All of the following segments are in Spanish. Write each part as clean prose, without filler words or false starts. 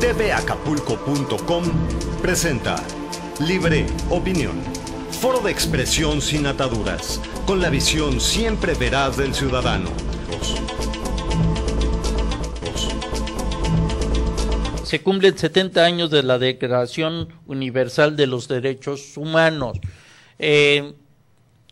tvacapulco.com presenta Libre Opinión, foro de expresión sin ataduras, con la visión siempre veraz del ciudadano. Se cumplen 70 años de la Declaración Universal de los Derechos Humanos.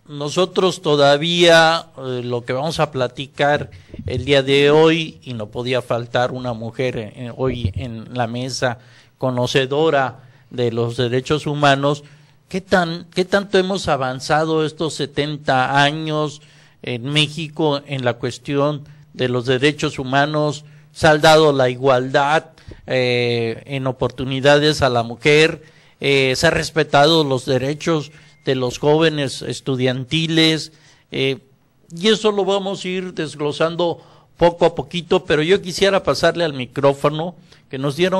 Nosotros todavía lo que vamos a platicar el día de hoy, y no podía faltar una mujer hoy en la mesa conocedora de los derechos humanos, ¿qué tanto hemos avanzado estos 70 años en México en la cuestión de los derechos humanos? Se ha dado la igualdad en oportunidades a la mujer, se ha respetado los derechos de los jóvenes estudiantiles, y eso lo vamos a ir desglosando poco a poquito, pero yo quisiera pasarle al micrófono que nos diera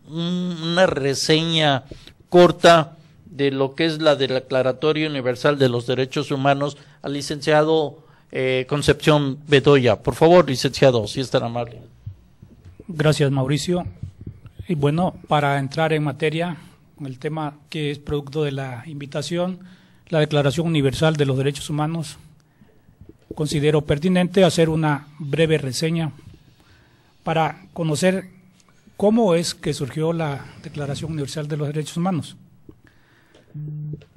una reseña corta de lo que es la Declaratoria Universal de los Derechos Humanos al licenciado Concepción Bedoya. Por favor, licenciado, si es tan amable. Gracias, Mauricio. Y bueno, para entrar en materia, el tema que es producto de la invitación, la Declaración Universal de los Derechos Humanos, considero pertinente hacer una breve reseña para conocer cómo es que surgió la Declaración Universal de los Derechos Humanos.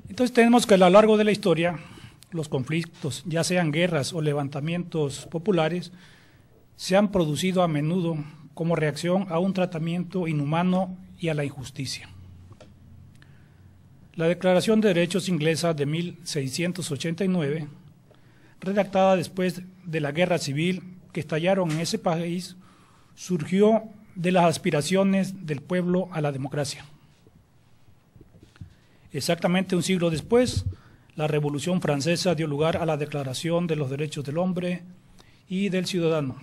Entonces tenemos que a lo largo de la historia, los conflictos, ya sean guerras o levantamientos populares, se han producido a menudo como reacción a un tratamiento inhumano y a la injusticia. La Declaración de Derechos inglesa de 1689, redactada después de la guerra civil que estallaron en ese país, surgió de las aspiraciones del pueblo a la democracia. Exactamente un siglo después, la Revolución Francesa dio lugar a la Declaración de los Derechos del Hombre y del Ciudadano,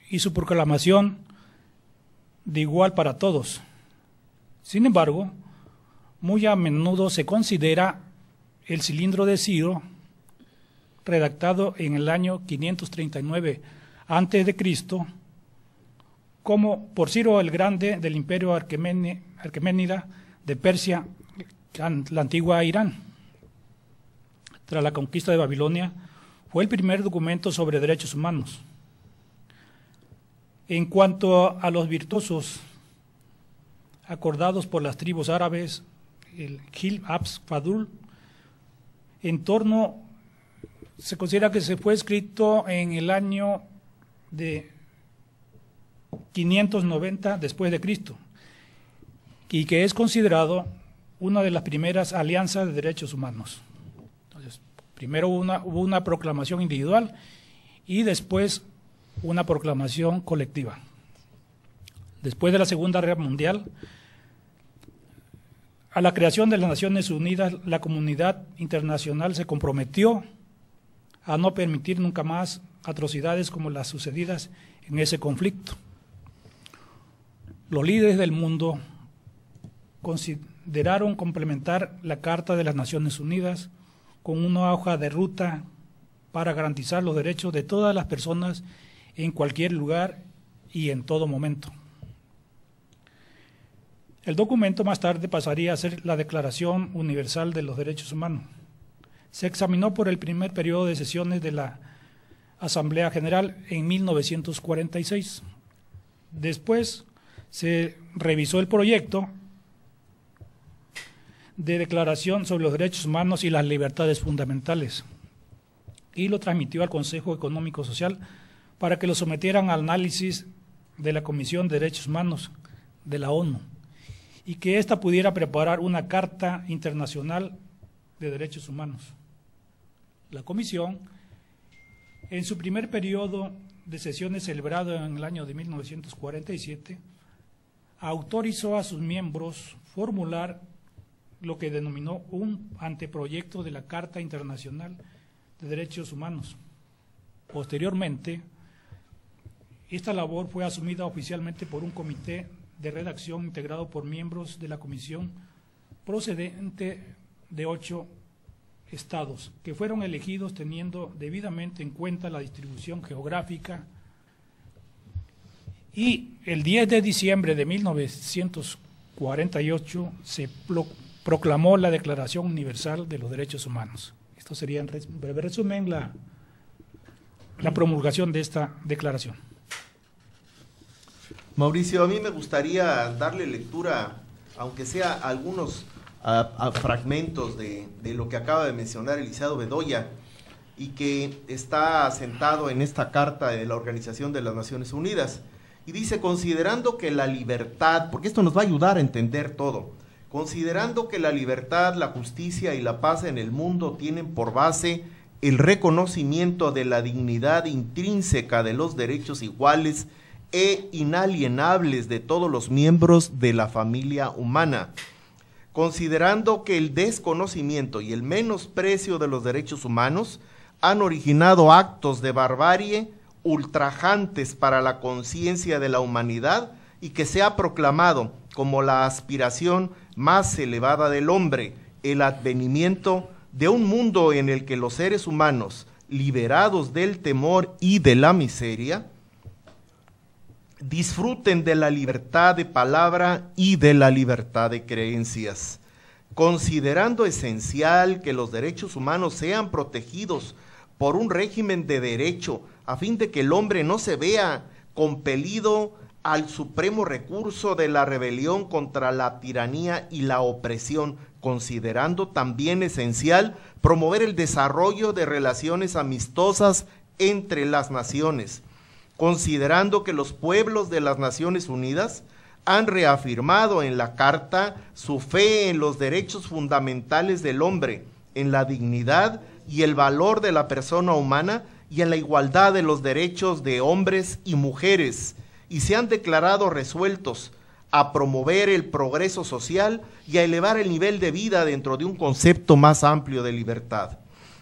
y su proclamación de igual para todos. Sin embargo, muy a menudo se considera el Cilindro de Ciro, redactado en el año 539 a.C., como por Ciro el Grande del Imperio Aqueménida de Persia, la antigua Irán. Tras la conquista de Babilonia, fue el primer documento sobre derechos humanos. En cuanto a los virtuosos acordados por las tribus árabes, el Hil Abs Fadul, se considera que se fue escrito en el año de 590 después de Cristo, y que es considerado una de las primeras alianzas de derechos humanos. Entonces, primero hubo una proclamación individual y después una proclamación colectiva. Después de la Segunda Guerra Mundial, a la creación de las Naciones Unidas, la comunidad internacional se comprometió a no permitir nunca más atrocidades como las sucedidas en ese conflicto. Los líderes del mundo consideraron complementar la Carta de las Naciones Unidas con una hoja de ruta para garantizar los derechos de todas las personas en cualquier lugar y en todo momento. El documento más tarde pasaría a ser la Declaración Universal de los Derechos Humanos. Se examinó por el primer periodo de sesiones de la Asamblea General en 1946. Después se revisó el proyecto de Declaración sobre los Derechos Humanos y las Libertades Fundamentales y lo transmitió al Consejo Económico Social para que lo sometieran al análisis de la Comisión de Derechos Humanos de la ONU y que ésta pudiera preparar una Carta Internacional de Derechos Humanos. La Comisión, en su primer periodo de sesiones celebrado en el año de 1947, autorizó a sus miembros formular lo que denominó un anteproyecto de la Carta Internacional de Derechos Humanos. Posteriormente, esta labor fue asumida oficialmente por un comité de redacción integrado por miembros de la Comisión procedente de 8 estados, que fueron elegidos teniendo debidamente en cuenta la distribución geográfica Y el 10 de diciembre de 1948 se proclamó la Declaración Universal de los Derechos Humanos. Esto sería en breve resumen la promulgación de esta declaración. Mauricio, a mí me gustaría darle lectura, aunque sea algunos fragmentos de lo que acaba de mencionar el licenciado Bedoya, y que está asentado en esta carta de la Organización de las Naciones Unidas. Y dice, considerando que la libertad, porque esto nos va a ayudar a entender todo, considerando que la libertad, la justicia y la paz en el mundo tienen por base el reconocimiento de la dignidad intrínseca de los derechos iguales e inalienables de todos los miembros de la familia humana, considerando que el desconocimiento y el menosprecio de los derechos humanos han originado actos de barbarie ultrajantes para la conciencia de la humanidad y que se ha proclamado como la aspiración más elevada del hombre, el advenimiento de un mundo en el que los seres humanos, liberados del temor y de la miseria, disfruten de la libertad de palabra y de la libertad de creencias, considerando esencial que los derechos humanos sean protegidos por un régimen de derecho, a fin de que el hombre no se vea compelido al supremo recurso de la rebelión contra la tiranía y la opresión, considerando también esencial promover el desarrollo de relaciones amistosas entre las naciones, considerando que los pueblos de las Naciones Unidas han reafirmado en la Carta su fe en los derechos fundamentales del hombre, en la dignidad y el valor de la persona humana y en la igualdad de los derechos de hombres y mujeres, y se han declarado resueltos a promover el progreso social y a elevar el nivel de vida dentro de un concepto más amplio de libertad,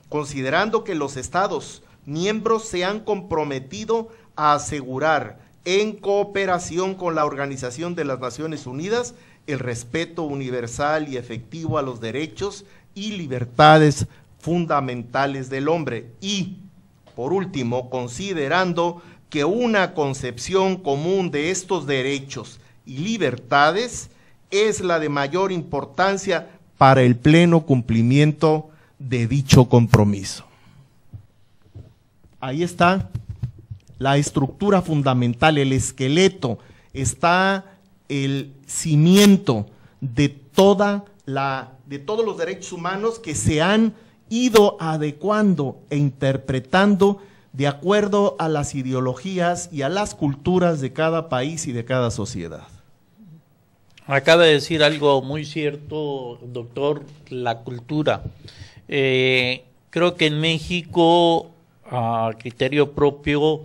considerando que los Estados miembros se han comprometido a asegurar, en cooperación con la Organización de las Naciones Unidas, el respeto universal y efectivo a los derechos y libertades fundamentales del hombre. Y, por último, considerando que una concepción común de estos derechos y libertades es la de mayor importancia para el pleno cumplimiento de dicho compromiso. Ahí está la estructura fundamental, el esqueleto, está el cimiento de todos los derechos humanos que se han ido adecuando e interpretando de acuerdo a las ideologías y a las culturas de cada país y de cada sociedad. Acaba de decir algo muy cierto, doctor, la cultura. Creo que en México, a criterio propio,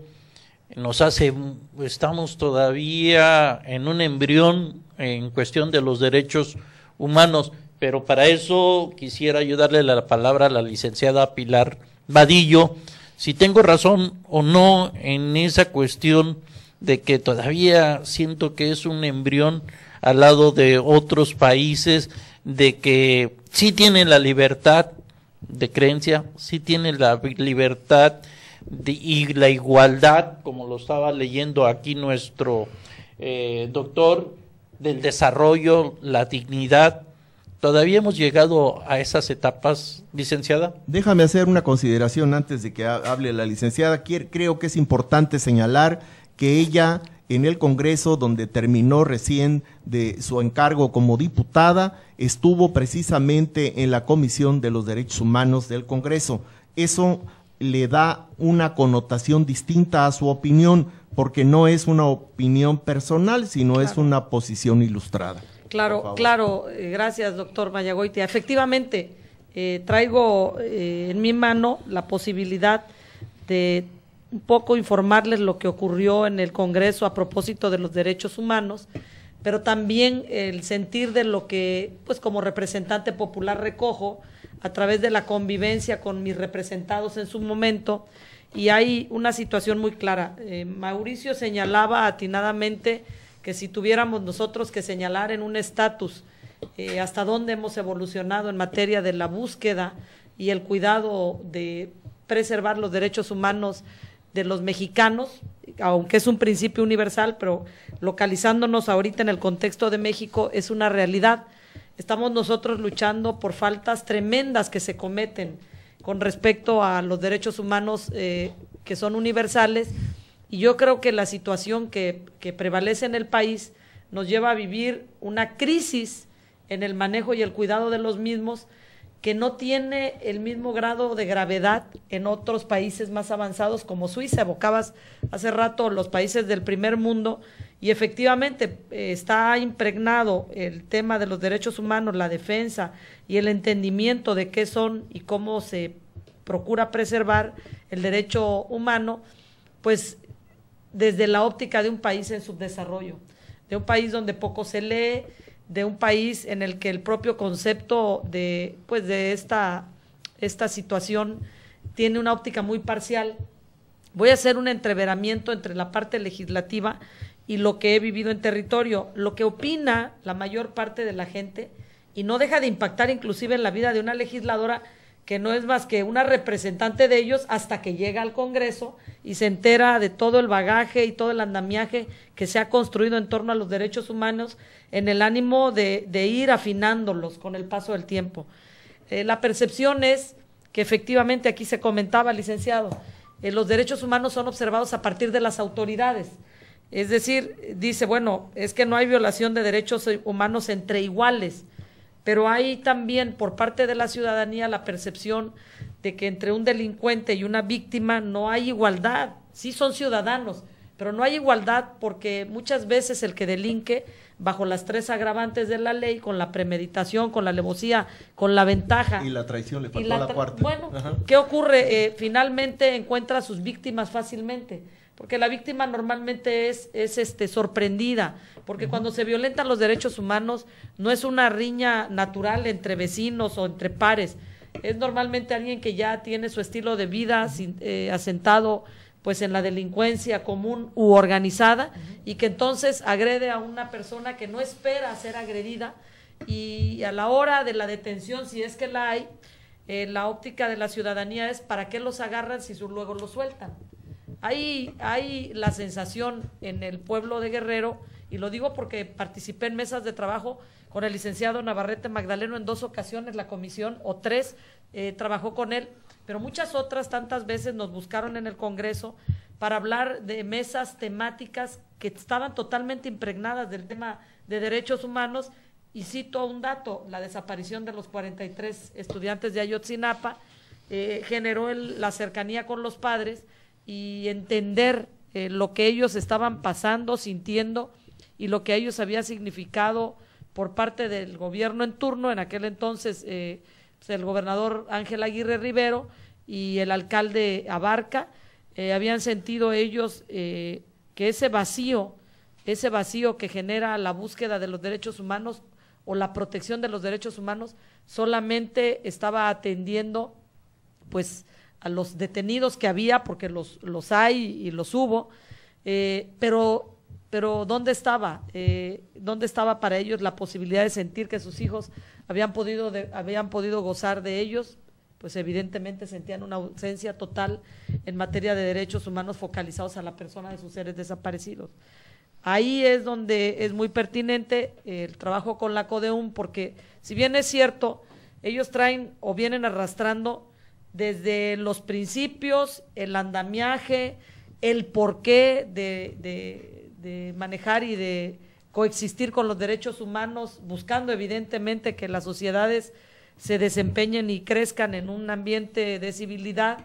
estamos todavía en un embrión en cuestión de los derechos humanos, pero para eso quisiera ayudarle la palabra a la licenciada Pilar Vadillo, si tengo razón o no en esa cuestión de que todavía siento que es un embrión al lado de otros países, de que sí tienen la libertad de creencia, sí tienen la libertad y la igualdad, como lo estaba leyendo aquí nuestro doctor, del desarrollo, la dignidad. ¿Todavía hemos llegado a esas etapas, licenciada? Déjame hacer una consideración antes de que hable la licenciada. Creo que es importante señalar que ella, en el Congreso, donde terminó recién de su encargo como diputada, estuvo precisamente en la Comisión de los Derechos Humanos del Congreso. Eso le da una connotación distinta a su opinión, porque no es una opinión personal, sino claro, es una posición ilustrada. Claro, claro, gracias, doctor Mayagoitia. Efectivamente, traigo en mi mano la posibilidad de un poco informarles lo que ocurrió en el Congreso a propósito de los derechos humanos, pero también el sentir de lo que, pues como representante popular recojo a través de la convivencia con mis representados en su momento, y hay una situación muy clara. Mauricio señalaba atinadamente que si tuviéramos nosotros que señalar en un estatus hasta dónde hemos evolucionado en materia de la búsqueda y el cuidado de preservar los derechos humanos de los mexicanos, aunque es un principio universal, pero localizándonos ahorita en el contexto de México es una realidad. Estamos nosotros luchando por faltas tremendas que se cometen con respecto a los derechos humanos que son universales, y yo creo que la situación que prevalece en el país nos lleva a vivir una crisis en el manejo y el cuidado de los mismos, que no tiene el mismo grado de gravedad en otros países más avanzados como Suiza. Evocabas hace rato los países del primer mundo, y efectivamente está impregnado el tema de los derechos humanos, la defensa y el entendimiento de qué son y cómo se procura preservar el derecho humano, pues desde la óptica de un país en subdesarrollo, de un país donde poco se lee, de un país en el que el propio concepto de esta situación tiene una óptica muy parcial. Voy a hacer un entreveramiento entre la parte legislativa y lo que he vivido en territorio. Lo que opina la mayor parte de la gente, y no deja de impactar inclusive en la vida de una legisladora, que no es más que una representante de ellos, hasta que llega al Congreso y se entera de todo el bagaje y todo el andamiaje que se ha construido en torno a los derechos humanos, en el ánimo de ir afinándolos con el paso del tiempo. La percepción es que efectivamente, aquí se comentaba, licenciado, los derechos humanos son observados a partir de las autoridades. Es decir, dice, bueno, es que no hay violación de derechos humanos entre iguales, pero hay también por parte de la ciudadanía la percepción de que entre un delincuente y una víctima no hay igualdad. Sí son ciudadanos, pero no hay igualdad, porque muchas veces el que delinque bajo las 3 agravantes de la ley, con la premeditación, con la alevosía, con la ventaja. Y la traición, le faltó la cuarta. Bueno, Ajá. ¿Qué ocurre? Finalmente encuentra a sus víctimas fácilmente, porque la víctima normalmente es sorprendida, porque cuando se violentan los derechos humanos no es una riña natural entre vecinos o entre pares, es normalmente alguien que ya tiene su estilo de vida asentado pues en la delincuencia común u organizada, y que entonces agrede a una persona que no espera ser agredida, y a la hora de la detención, si es que la hay, la óptica de la ciudadanía es ¿para qué los agarran si luego los sueltan? Hay la sensación en el pueblo de Guerrero, y lo digo porque participé en mesas de trabajo con el licenciado Navarrete Magdaleno en 2 ocasiones, la comisión, o 3, trabajó con él, pero muchas otras tantas veces nos buscaron en el Congreso para hablar de mesas temáticas que estaban totalmente impregnadas del tema de derechos humanos, y cito un dato: la desaparición de los 43 estudiantes de Ayotzinapa generó la cercanía con los padres y entender lo que ellos estaban pasando, sintiendo, y lo que ellos había significado por parte del gobierno en turno, en aquel entonces el gobernador Ángel Aguirre Rivero y el alcalde Abarca. Habían sentido ellos que ese vacío que genera la búsqueda de los derechos humanos o la protección de los derechos humanos solamente estaba atendiendo pues a los detenidos que había, porque los hay y los hubo, pero ¿dónde estaba? ¿Dónde estaba para ellos la posibilidad de sentir que sus hijos habían podido gozar de ellos? Pues evidentemente sentían una ausencia total en materia de derechos humanos focalizados a la persona de sus seres desaparecidos. Ahí es donde es muy pertinente el trabajo con la CODEUM, porque si bien es cierto, ellos traen o vienen arrastrando desde los principios, el andamiaje, el porqué de manejar y de coexistir con los derechos humanos, buscando evidentemente que las sociedades se desempeñen y crezcan en un ambiente de civilidad,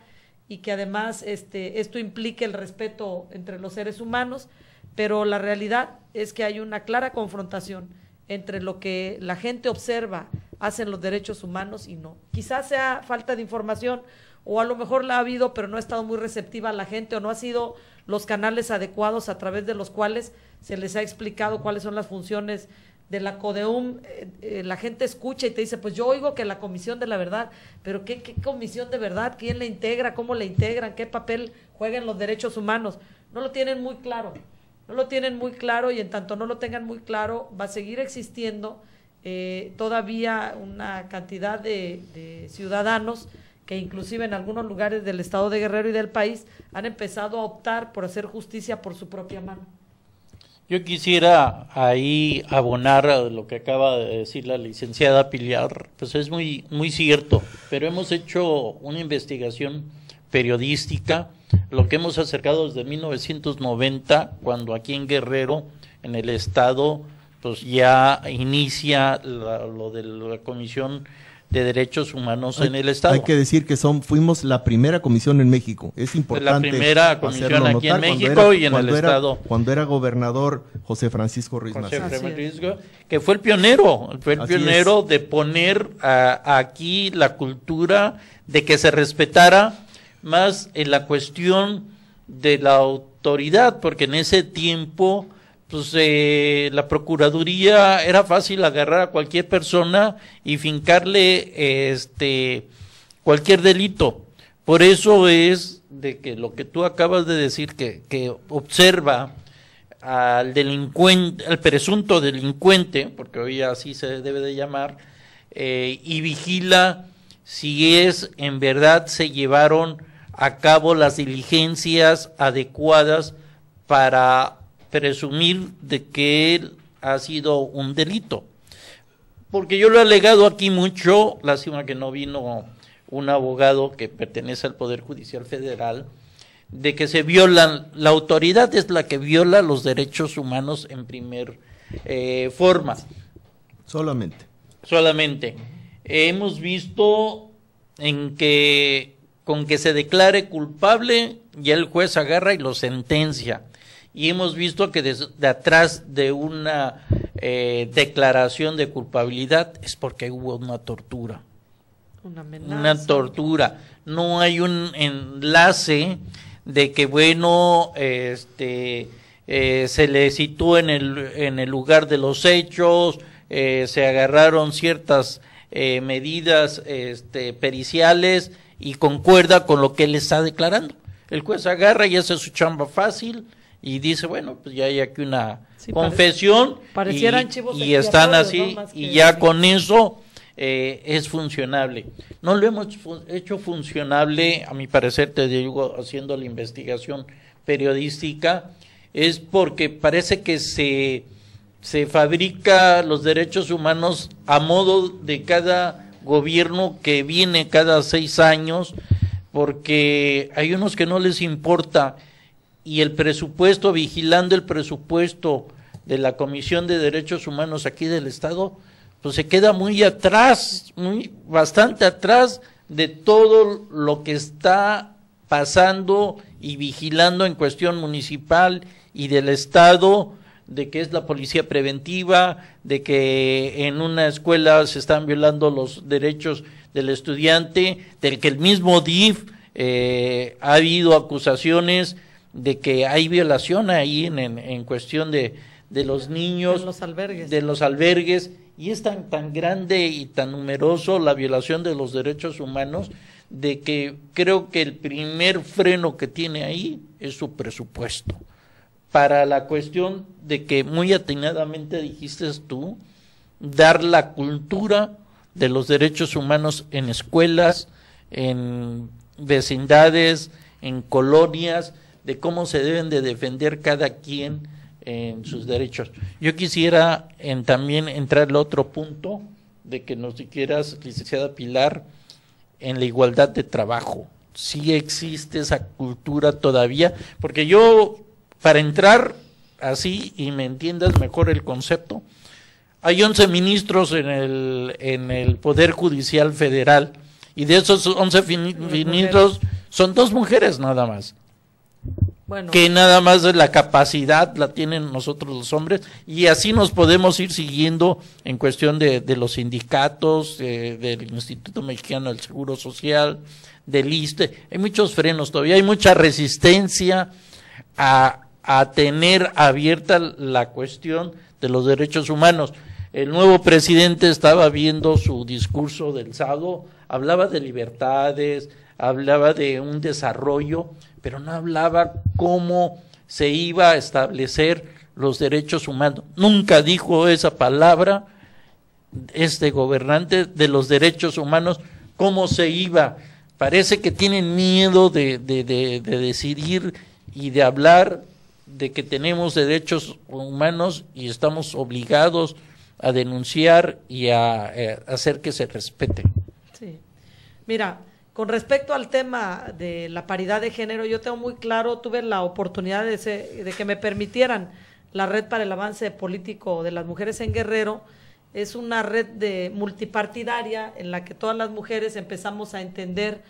y que además esto implique el respeto entre los seres humanos, pero la realidad es que hay una clara confrontación entre lo que la gente observa hacen los derechos humanos y no. Quizás sea falta de información, o a lo mejor la ha habido, pero no ha estado muy receptiva la gente, o no ha sido los canales adecuados a través de los cuales se les ha explicado cuáles son las funciones de la CODEUM. La gente escucha y te dice, pues yo oigo que la Comisión de la Verdad, pero ¿qué comisión de verdad? ¿Quién la integra? ¿Cómo la integran? ¿Qué papel juegan los derechos humanos? No lo tienen muy claro, y en tanto no lo tengan muy claro, va a seguir existiendo todavía una cantidad de ciudadanos que inclusive en algunos lugares del estado de Guerrero y del país han empezado a optar por hacer justicia por su propia mano. Yo quisiera ahí abonar a lo que acaba de decir la licenciada Pilar, pues es muy cierto, pero hemos hecho una investigación periodística, lo que hemos acercado desde 1990, cuando aquí en Guerrero, en el estado, pues ya inicia lo de la Comisión de Derechos Humanos en el estado. Hay que decir que fuimos la primera comisión en México. Es importante. La primera comisión aquí en México y en el estado. Cuando era gobernador José Francisco Ruiz Massieu. Que fue el pionero, de poner aquí la cultura de que se respetara más en la cuestión de la autoridad, porque en ese tiempo pues la Procuraduría era fácil agarrar a cualquier persona y fincarle cualquier delito. Por eso es de que lo que tú acabas de decir, que observa al delincuente, al presunto delincuente, porque hoy así se debe de llamar, y vigila si es en verdad se llevaron a cabo las diligencias adecuadas para presumir de que él ha sido un delito. Porque yo lo he alegado aquí mucho, lástima que no vino un abogado que pertenece al Poder Judicial Federal, de que se violan, la autoridad es la que viola los derechos humanos en primer forma. Solamente. Hemos visto en que con que se declare culpable, ya el juez agarra y lo sentencia. Y hemos visto que de atrás de una declaración de culpabilidad es porque hubo una tortura. Una amenaza. Una tortura. No hay un enlace de que, bueno, se le situó en el lugar de los hechos, se agarraron ciertas medidas periciales y concuerda con lo que él está declarando. El juez agarra y hace su chamba fácil y dice, bueno, pues ya hay aquí una confesión y están así, ¿no? Y ya con eso es funcionable. No lo hemos hecho funcionable, a mi parecer, te digo, haciendo la investigación periodística, es porque parece que se fabrica los derechos humanos a modo de cada gobierno que viene cada 6 años, porque hay unos que no les importa, y el presupuesto, vigilando el presupuesto de la Comisión de Derechos Humanos aquí del Estado, pues se queda muy atrás, bastante atrás de todo lo que está pasando y vigilando en cuestión municipal y del Estado, de que es la policía preventiva, de que en una escuela se están violando los derechos del estudiante, del que el mismo DIF ha habido acusaciones de que hay violación ahí en cuestión de los niños, de los albergues, y es tan grande y tan numeroso la violación de los derechos humanos, de que creo que el primer freno que tiene ahí es su presupuesto. Para la cuestión de que muy atinadamente dijiste tú, dar la cultura de los derechos humanos en escuelas, en vecindades, en colonias, de cómo se deben de defender cada quien en sus derechos. Yo quisiera también entrar al otro punto, de que nos dijeras, licenciada Pilar, en la igualdad de trabajo. ¿Sí existe esa cultura todavía? Porque yo, para entrar así y me entiendas mejor el concepto, hay 11 ministros en el Poder Judicial Federal, y de esos 11 ministros son 2 mujeres nada más. Bueno, que nada más la capacidad la tienen nosotros los hombres, y así nos podemos ir siguiendo en cuestión de los sindicatos, del Instituto Mexicano del Seguro Social, del ISSSTE. Hay muchos frenos todavía, hay mucha resistencia a tener abierta la cuestión de los derechos humanos. El nuevo presidente estaba viendo su discurso del sábado, hablaba de libertades, hablaba de un desarrollo, pero no hablaba cómo se iba a establecer los derechos humanos. Nunca dijo esa palabra este gobernante de los derechos humanos, cómo se iba parece que tienen miedo de decidir y de hablar de que tenemos derechos humanos y estamos obligados a denunciar y a hacer que se respete. Sí. Mira, con respecto al tema de la paridad de género, yo tengo muy claro, tuve la oportunidad de que me permitieran la Red para el Avance Político de las Mujeres en Guerrero. Es una red multipartidaria en la que todas las mujeres empezamos a entender,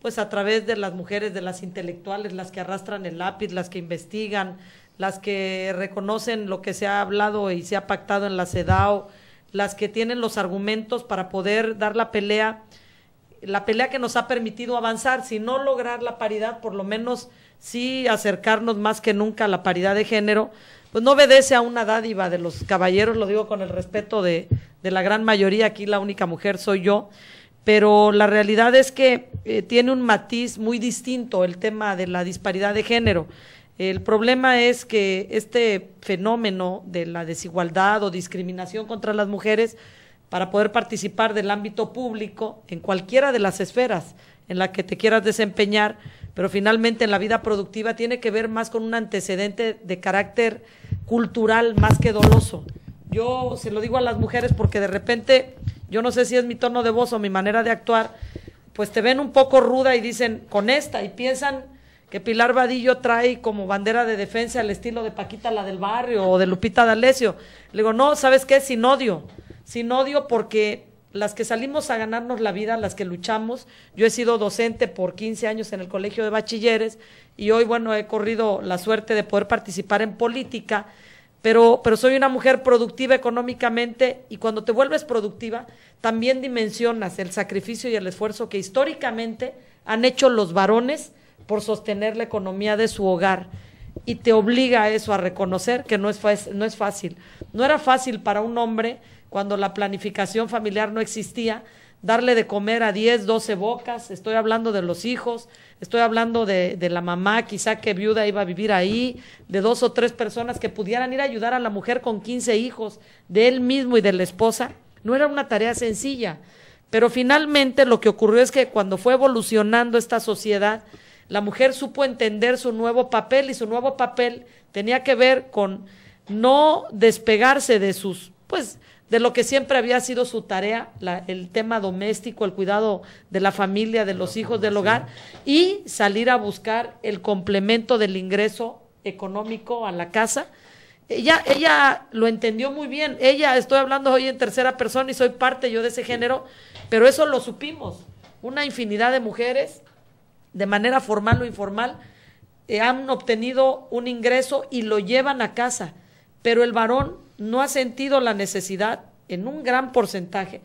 pues a través de las mujeres, de las intelectuales, las que arrastran el lápiz, las que investigan, las que reconocen lo que se ha hablado y se ha pactado en la CEDAW, las que tienen los argumentos para poder dar la pelea que nos ha permitido avanzar, si no lograr la paridad, por lo menos sí acercarnos más que nunca a la paridad de género, pues no obedece a una dádiva de los caballeros, lo digo con el respeto de la gran mayoría, aquí la única mujer soy yo, pero la realidad es que tiene un matiz muy distinto el tema de la disparidad de género. El problema es que este fenómeno de la desigualdad o discriminación contra las mujeres, para poder participar del ámbito público en cualquiera de las esferas en la que te quieras desempeñar, pero finalmente en la vida productiva tiene que ver más con un antecedente de carácter cultural más que doloso. Yo se lo digo a las mujeres porque de repente, yo no sé si es mi tono de voz o mi manera de actuar, pues te ven un poco ruda y dicen con esta y piensan que Pilar Vadillo trae como bandera de defensa el estilo de Paquita la del barrio o de Lupita D'Alessio. Le digo, no, ¿sabes qué? Sin odio porque las que salimos a ganarnos la vida, las que luchamos, yo he sido docente por 15 años en el Colegio de Bachilleres y hoy, bueno, he corrido la suerte de poder participar en política, pero soy una mujer productiva económicamente y cuando te vuelves productiva también dimensionas el sacrificio y el esfuerzo que históricamente han hecho los varones por sostener la economía de su hogar y te obliga a eso, a reconocer que no es fácil. No era fácil para un hombre cuando la planificación familiar no existía, darle de comer a 10, 12 bocas, estoy hablando de los hijos, estoy hablando de la mamá, quizá que viuda iba a vivir ahí, de 2 o 3 personas que pudieran ir a ayudar a la mujer con 15 hijos, de él mismo y de la esposa, no era una tarea sencilla, pero finalmente lo que ocurrió es que cuando fue evolucionando esta sociedad, la mujer supo entender su nuevo papel y su nuevo papel tenía que ver con no despegarse de de lo que siempre había sido su tarea, el tema doméstico, el cuidado de la familia, de los hijos, del hogar, y salir a buscar el complemento del ingreso económico a la casa. Ella lo entendió muy bien, estoy hablando hoy en tercera persona y soy parte yo de ese género, pero eso lo supimos, una infinidad de mujeres, de manera formal o informal, han obtenido un ingreso y lo llevan a casa, pero el varón no ha sentido la necesidad, en un gran porcentaje,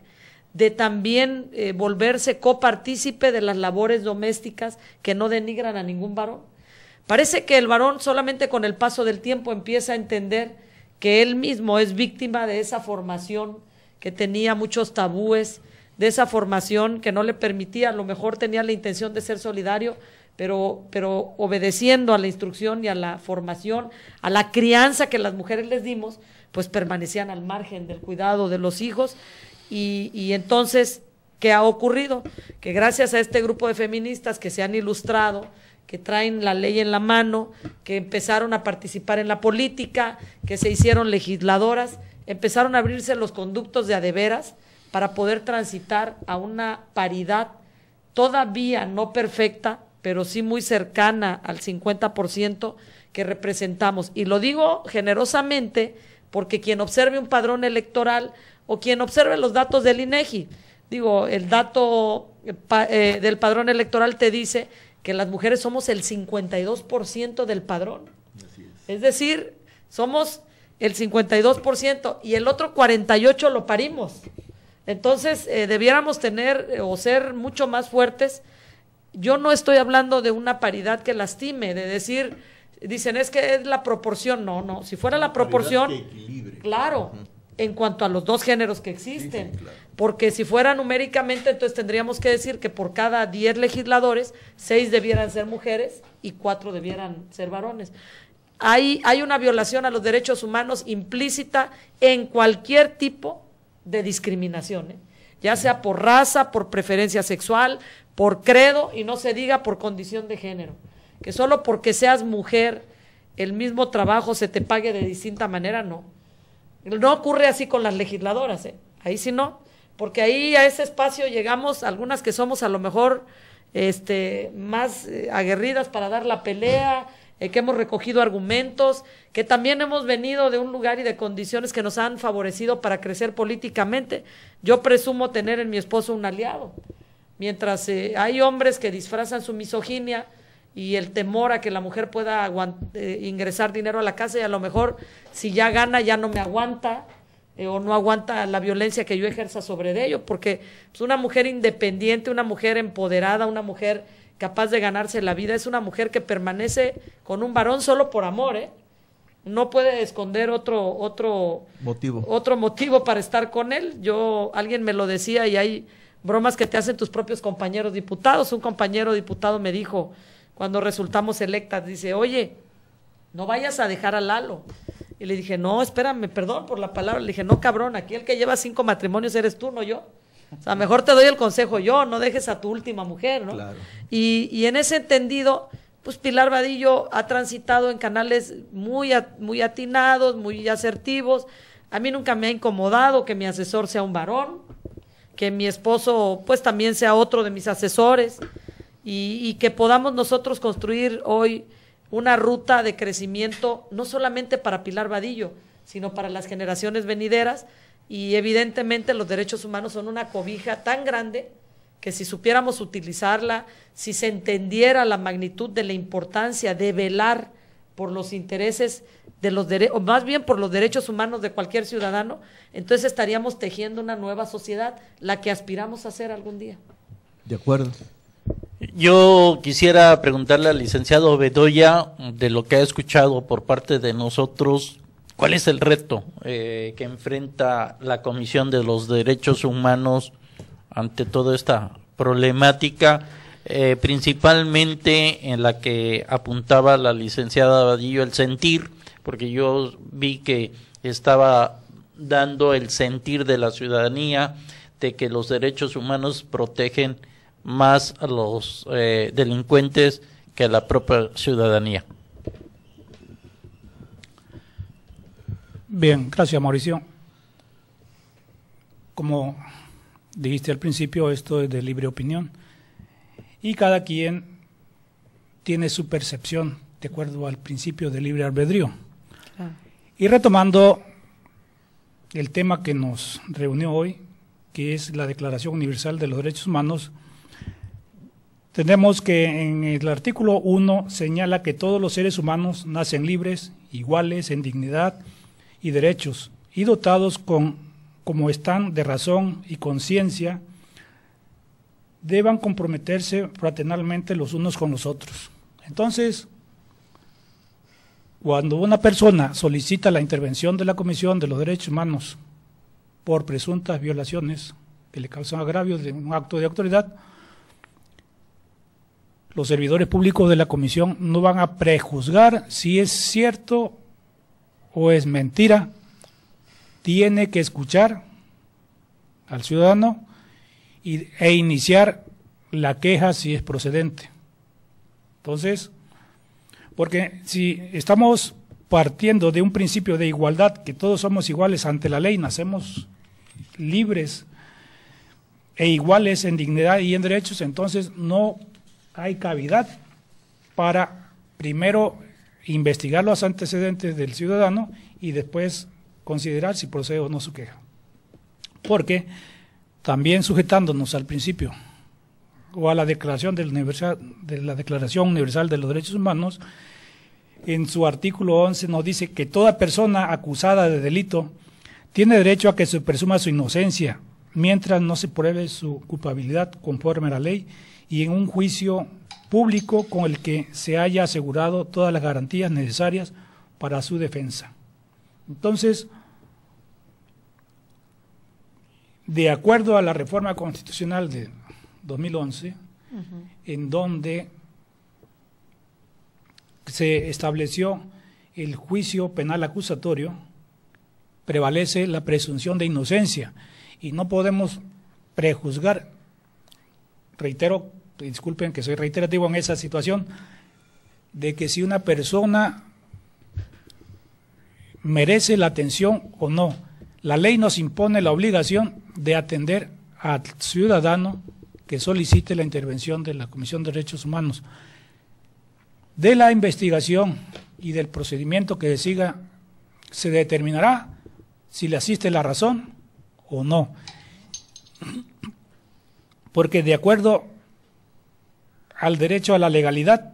de también volverse copartícipe de las labores domésticas que no denigran a ningún varón. Parece que el varón solamente con el paso del tiempo empieza a entender que él mismo es víctima de esa formación que tenía muchos tabúes, de esa formación que no le permitía, a lo mejor tenía la intención de ser solidario, pero obedeciendo a la instrucción y a la formación, a la crianza que las mujeres les dimos, pues permanecían al margen del cuidado de los hijos y entonces, ¿qué ha ocurrido? Que gracias a este grupo de feministas que se han ilustrado, que traen la ley en la mano, que empezaron a participar en la política, que se hicieron legisladoras, empezaron a abrirse los conductos de a de veras para poder transitar a una paridad todavía no perfecta, pero sí muy cercana al 50% que representamos. Y lo digo generosamente porque quien observe un padrón electoral o quien observe los datos del INEGI, el dato del padrón electoral te dice que las mujeres somos el 52% del padrón. Así es decir, somos el 52% y el otro 48% lo parimos. Entonces, debiéramos tener o ser mucho más fuertes. Yo no estoy hablando de una paridad que lastime, de decir, dicen es que es la proporción, no, si fuera la proporción, claro, en cuanto a los dos géneros que existen, sí, claro. Porque si fuera numéricamente, entonces tendríamos que decir que por cada 10 legisladores, 6 debieran ser mujeres y 4 debieran ser varones. Hay una violación a los derechos humanos implícita en cualquier tipo de discriminación, ya sea por raza, por preferencia sexual, por credo y no se diga por condición de género. Que solo porque seas mujer el mismo trabajo se te pague de distinta manera, no. No ocurre así con las legisladoras, ahí sí no, porque ahí a ese espacio llegamos algunas que somos a lo mejor más aguerridas para dar la pelea, que hemos recogido argumentos, que también hemos venido de un lugar y de condiciones que nos han favorecido para crecer políticamente. Yo presumo tener en mi esposo un aliado, mientras hay hombres que disfrazan su misoginia y el temor a que la mujer pueda ingresar dinero a la casa y a lo mejor si ya gana ya no me aguanta o no aguanta la violencia que yo ejerza sobre ello, porque pues, una mujer independiente, una mujer empoderada, una mujer capaz de ganarse la vida, es una mujer que permanece con un varón solo por amor, no puede esconder otro motivo para estar con él. Alguien me lo decía y hay bromas que te hacen tus propios compañeros diputados. Un compañero diputado me dijo cuando resultamos electas, dice, oye, no vayas a dejar a Lalo. Y le dije, no, espérame, perdón por la palabra. Le dije, no, cabrón, aquí el que lleva 5 matrimonios eres tú, no yo. O sea, mejor te doy el consejo yo, no dejes a tu última mujer, ¿no? Claro. Y en ese entendido, pues Pilar Vadillo ha transitado en canales muy atinados, muy asertivos. A mí nunca me ha incomodado que mi asesor sea un varón, que mi esposo pues también sea otro de mis asesores y que podamos nosotros construir hoy una ruta de crecimiento no solamente para Pilar Vadillo, sino para las generaciones venideras. Y evidentemente los derechos humanos son una cobija tan grande que si supiéramos utilizarla, si se entendiera la magnitud de la importancia de velar por los intereses de los o más bien por los derechos humanos de cualquier ciudadano, entonces estaríamos tejiendo una nueva sociedad, la que aspiramos a ser algún día. De acuerdo. Yo quisiera preguntarle al licenciado Bedoya, de lo que ha escuchado por parte de nosotros, ¿cuál es el reto que enfrenta la Comisión de los Derechos Humanos ante toda esta problemática, principalmente en la que apuntaba la licenciada Vadillo, el sentir, porque yo vi que estaba dando el sentir de la ciudadanía de que los derechos humanos protegen más a los delincuentes que a la propia ciudadanía? Bien, gracias Mauricio. Como dijiste al principio, esto es de libre opinión y cada quien tiene su percepción de acuerdo al principio de libre albedrío. Y retomando el tema que nos reunió hoy, que es la Declaración Universal de los Derechos Humanos, tenemos que en el artículo 1 señala que todos los seres humanos nacen libres, iguales en dignidad y derechos, y dotados como están de razón y conciencia, deban comprometerse fraternalmente los unos con los otros. Entonces, cuando una persona solicita la intervención de la Comisión de los Derechos Humanos por presuntas violaciones que le causan agravios de un acto de autoridad, los servidores públicos de la Comisión no van a prejuzgar si es cierto o es mentira. Tiene que escuchar al ciudadano e iniciar la queja si es procedente. Entonces, porque si estamos partiendo de un principio de igualdad, que todos somos iguales ante la ley, nacemos libres e iguales en dignidad y en derechos, entonces no hay cavidad para primero investigar los antecedentes del ciudadano y después considerar si procede o no su queja. Porque también sujetándonos al principio o a la Declaración de la Declaración Universal de los Derechos Humanos, en su artículo 11 nos dice que toda persona acusada de delito tiene derecho a que se presuma su inocencia mientras no se pruebe su culpabilidad conforme a la ley y en un juicio público con el que se haya asegurado todas las garantías necesarias para su defensa. Entonces, de acuerdo a la reforma constitucional de 2011, en donde se estableció el juicio penal acusatorio, prevalece la presunción de inocencia y no podemos prejuzgar, reitero, disculpen que soy reiterativo en esa situación, de que si una persona merece la atención o no. La ley nos impone la obligación de atender al ciudadano que solicite la intervención de la Comisión de Derechos Humanos. De la investigación y del procedimiento que siga, se determinará si le asiste la razón o no. Porque de acuerdo al derecho a la legalidad,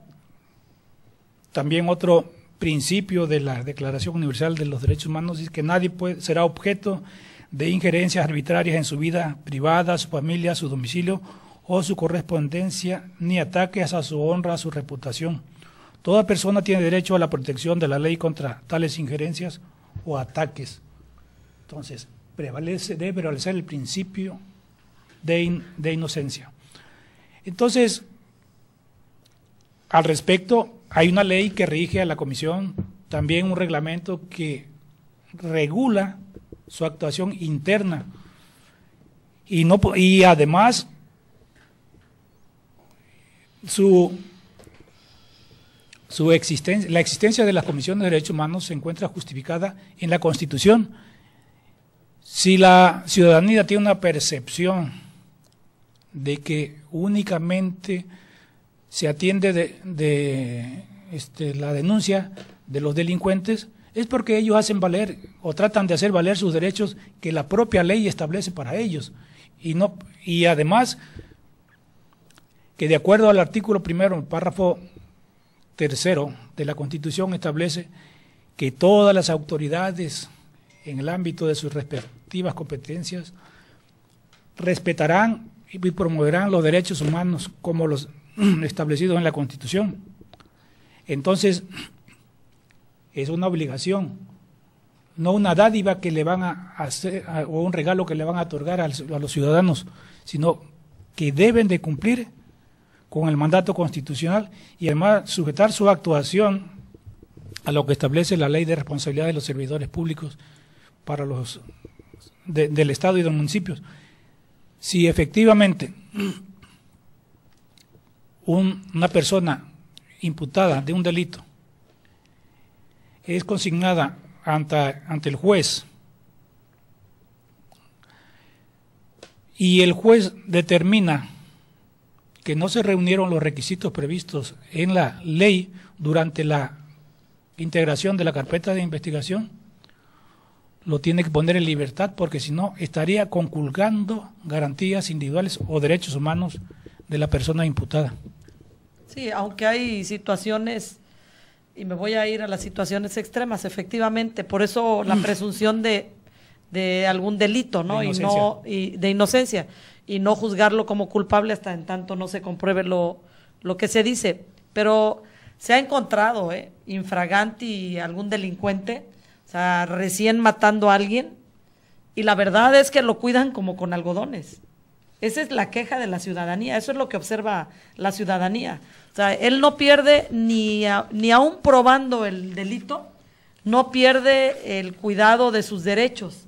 también otro principio de la Declaración Universal de los Derechos Humanos es que nadie será objeto de injerencias arbitrarias en su vida privada, su familia, su domicilio o su correspondencia, ni ataques a su honra, a su reputación. Toda persona tiene derecho a la protección de la ley contra tales injerencias o ataques. Entonces, debe prevalecer el principio de inocencia. Entonces, al respecto, hay una ley que rige a la comisión, también un reglamento que regula su actuación interna y además la existencia de la Comisión de Derechos Humanos se encuentra justificada en la Constitución. Si la ciudadanía tiene una percepción de que únicamente se atiende de la denuncia de los delincuentes, es porque ellos hacen valer o tratan de hacer valer sus derechos que la propia ley establece para ellos. Y además, que de acuerdo al artículo 1, párrafo 3 de la Constitución, establece que todas las autoridades en el ámbito de sus respectivas competencias respetarán y promoverán los derechos humanos como los establecidos en la Constitución. Entonces, es una obligación, no una dádiva que le van a hacer o un regalo que le van a otorgar a los ciudadanos, sino que deben de cumplir con el mandato constitucional y además sujetar su actuación a lo que establece la Ley de Responsabilidad de los Servidores Públicos para los del Estado y de los municipios. Si efectivamente una persona imputada de un delito es consignada ante el juez y el juez determina que no se reunieron los requisitos previstos en la ley durante la integración de la carpeta de investigación, lo tiene que poner en libertad, porque si no estaría conculcando garantías individuales o derechos humanos de la persona imputada. Sí, aunque hay situaciones, y me voy a ir a las situaciones extremas, efectivamente, por eso la presunción de algún delito, ¿no? De inocencia, y no juzgarlo como culpable hasta en tanto no se compruebe lo que se dice. Pero se ha encontrado infraganti algún delincuente, o sea, recién matando a alguien, y la verdad es que lo cuidan como con algodones. Esa es la queja de la ciudadanía, eso es lo que observa la ciudadanía. O sea, él no pierde ni aún probando el delito, no pierde el cuidado de sus derechos.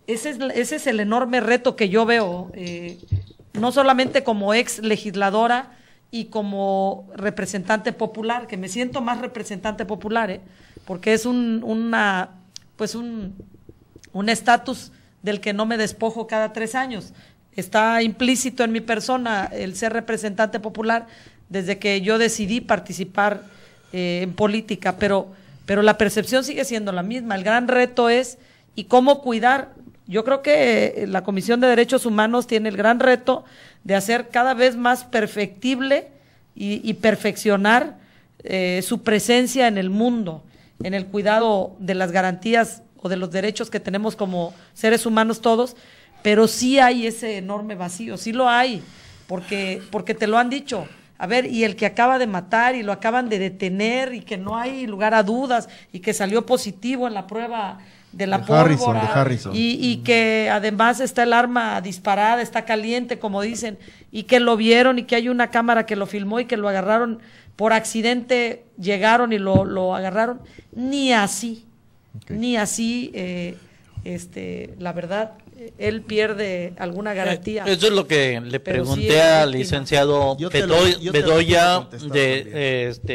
Ese es el enorme reto que yo veo, no solamente como ex legisladora y como representante popular, que me siento más representante popular, porque es un estatus del que no me despojo cada 3 años. Está implícito en mi persona el ser representante popular desde que yo decidí participar en política, pero la percepción sigue siendo la misma. El gran reto es, ¿y cómo cuidar? Yo creo que la Comisión de Derechos Humanos tiene el gran reto de hacer cada vez más perfectible y perfeccionar su presencia en el mundo, en el cuidado de las garantías o de los derechos que tenemos como seres humanos todos, pero sí hay ese enorme vacío, sí lo hay, porque te lo han dicho. A ver, y el que acaba de matar y lo acaban de detener y que no hay lugar a dudas y que salió positivo en la prueba de la pólvora Harrison. Y que además está el arma disparada, está caliente, como dicen, y que lo vieron y que hay una cámara que lo filmó y que lo agarraron por accidente, llegaron y lo agarraron, ni así, la verdad, él pierde alguna garantía. Eso es lo que le Pero sí pregunté es al víctima. licenciado Yo te lo puedo Bedoya, contestar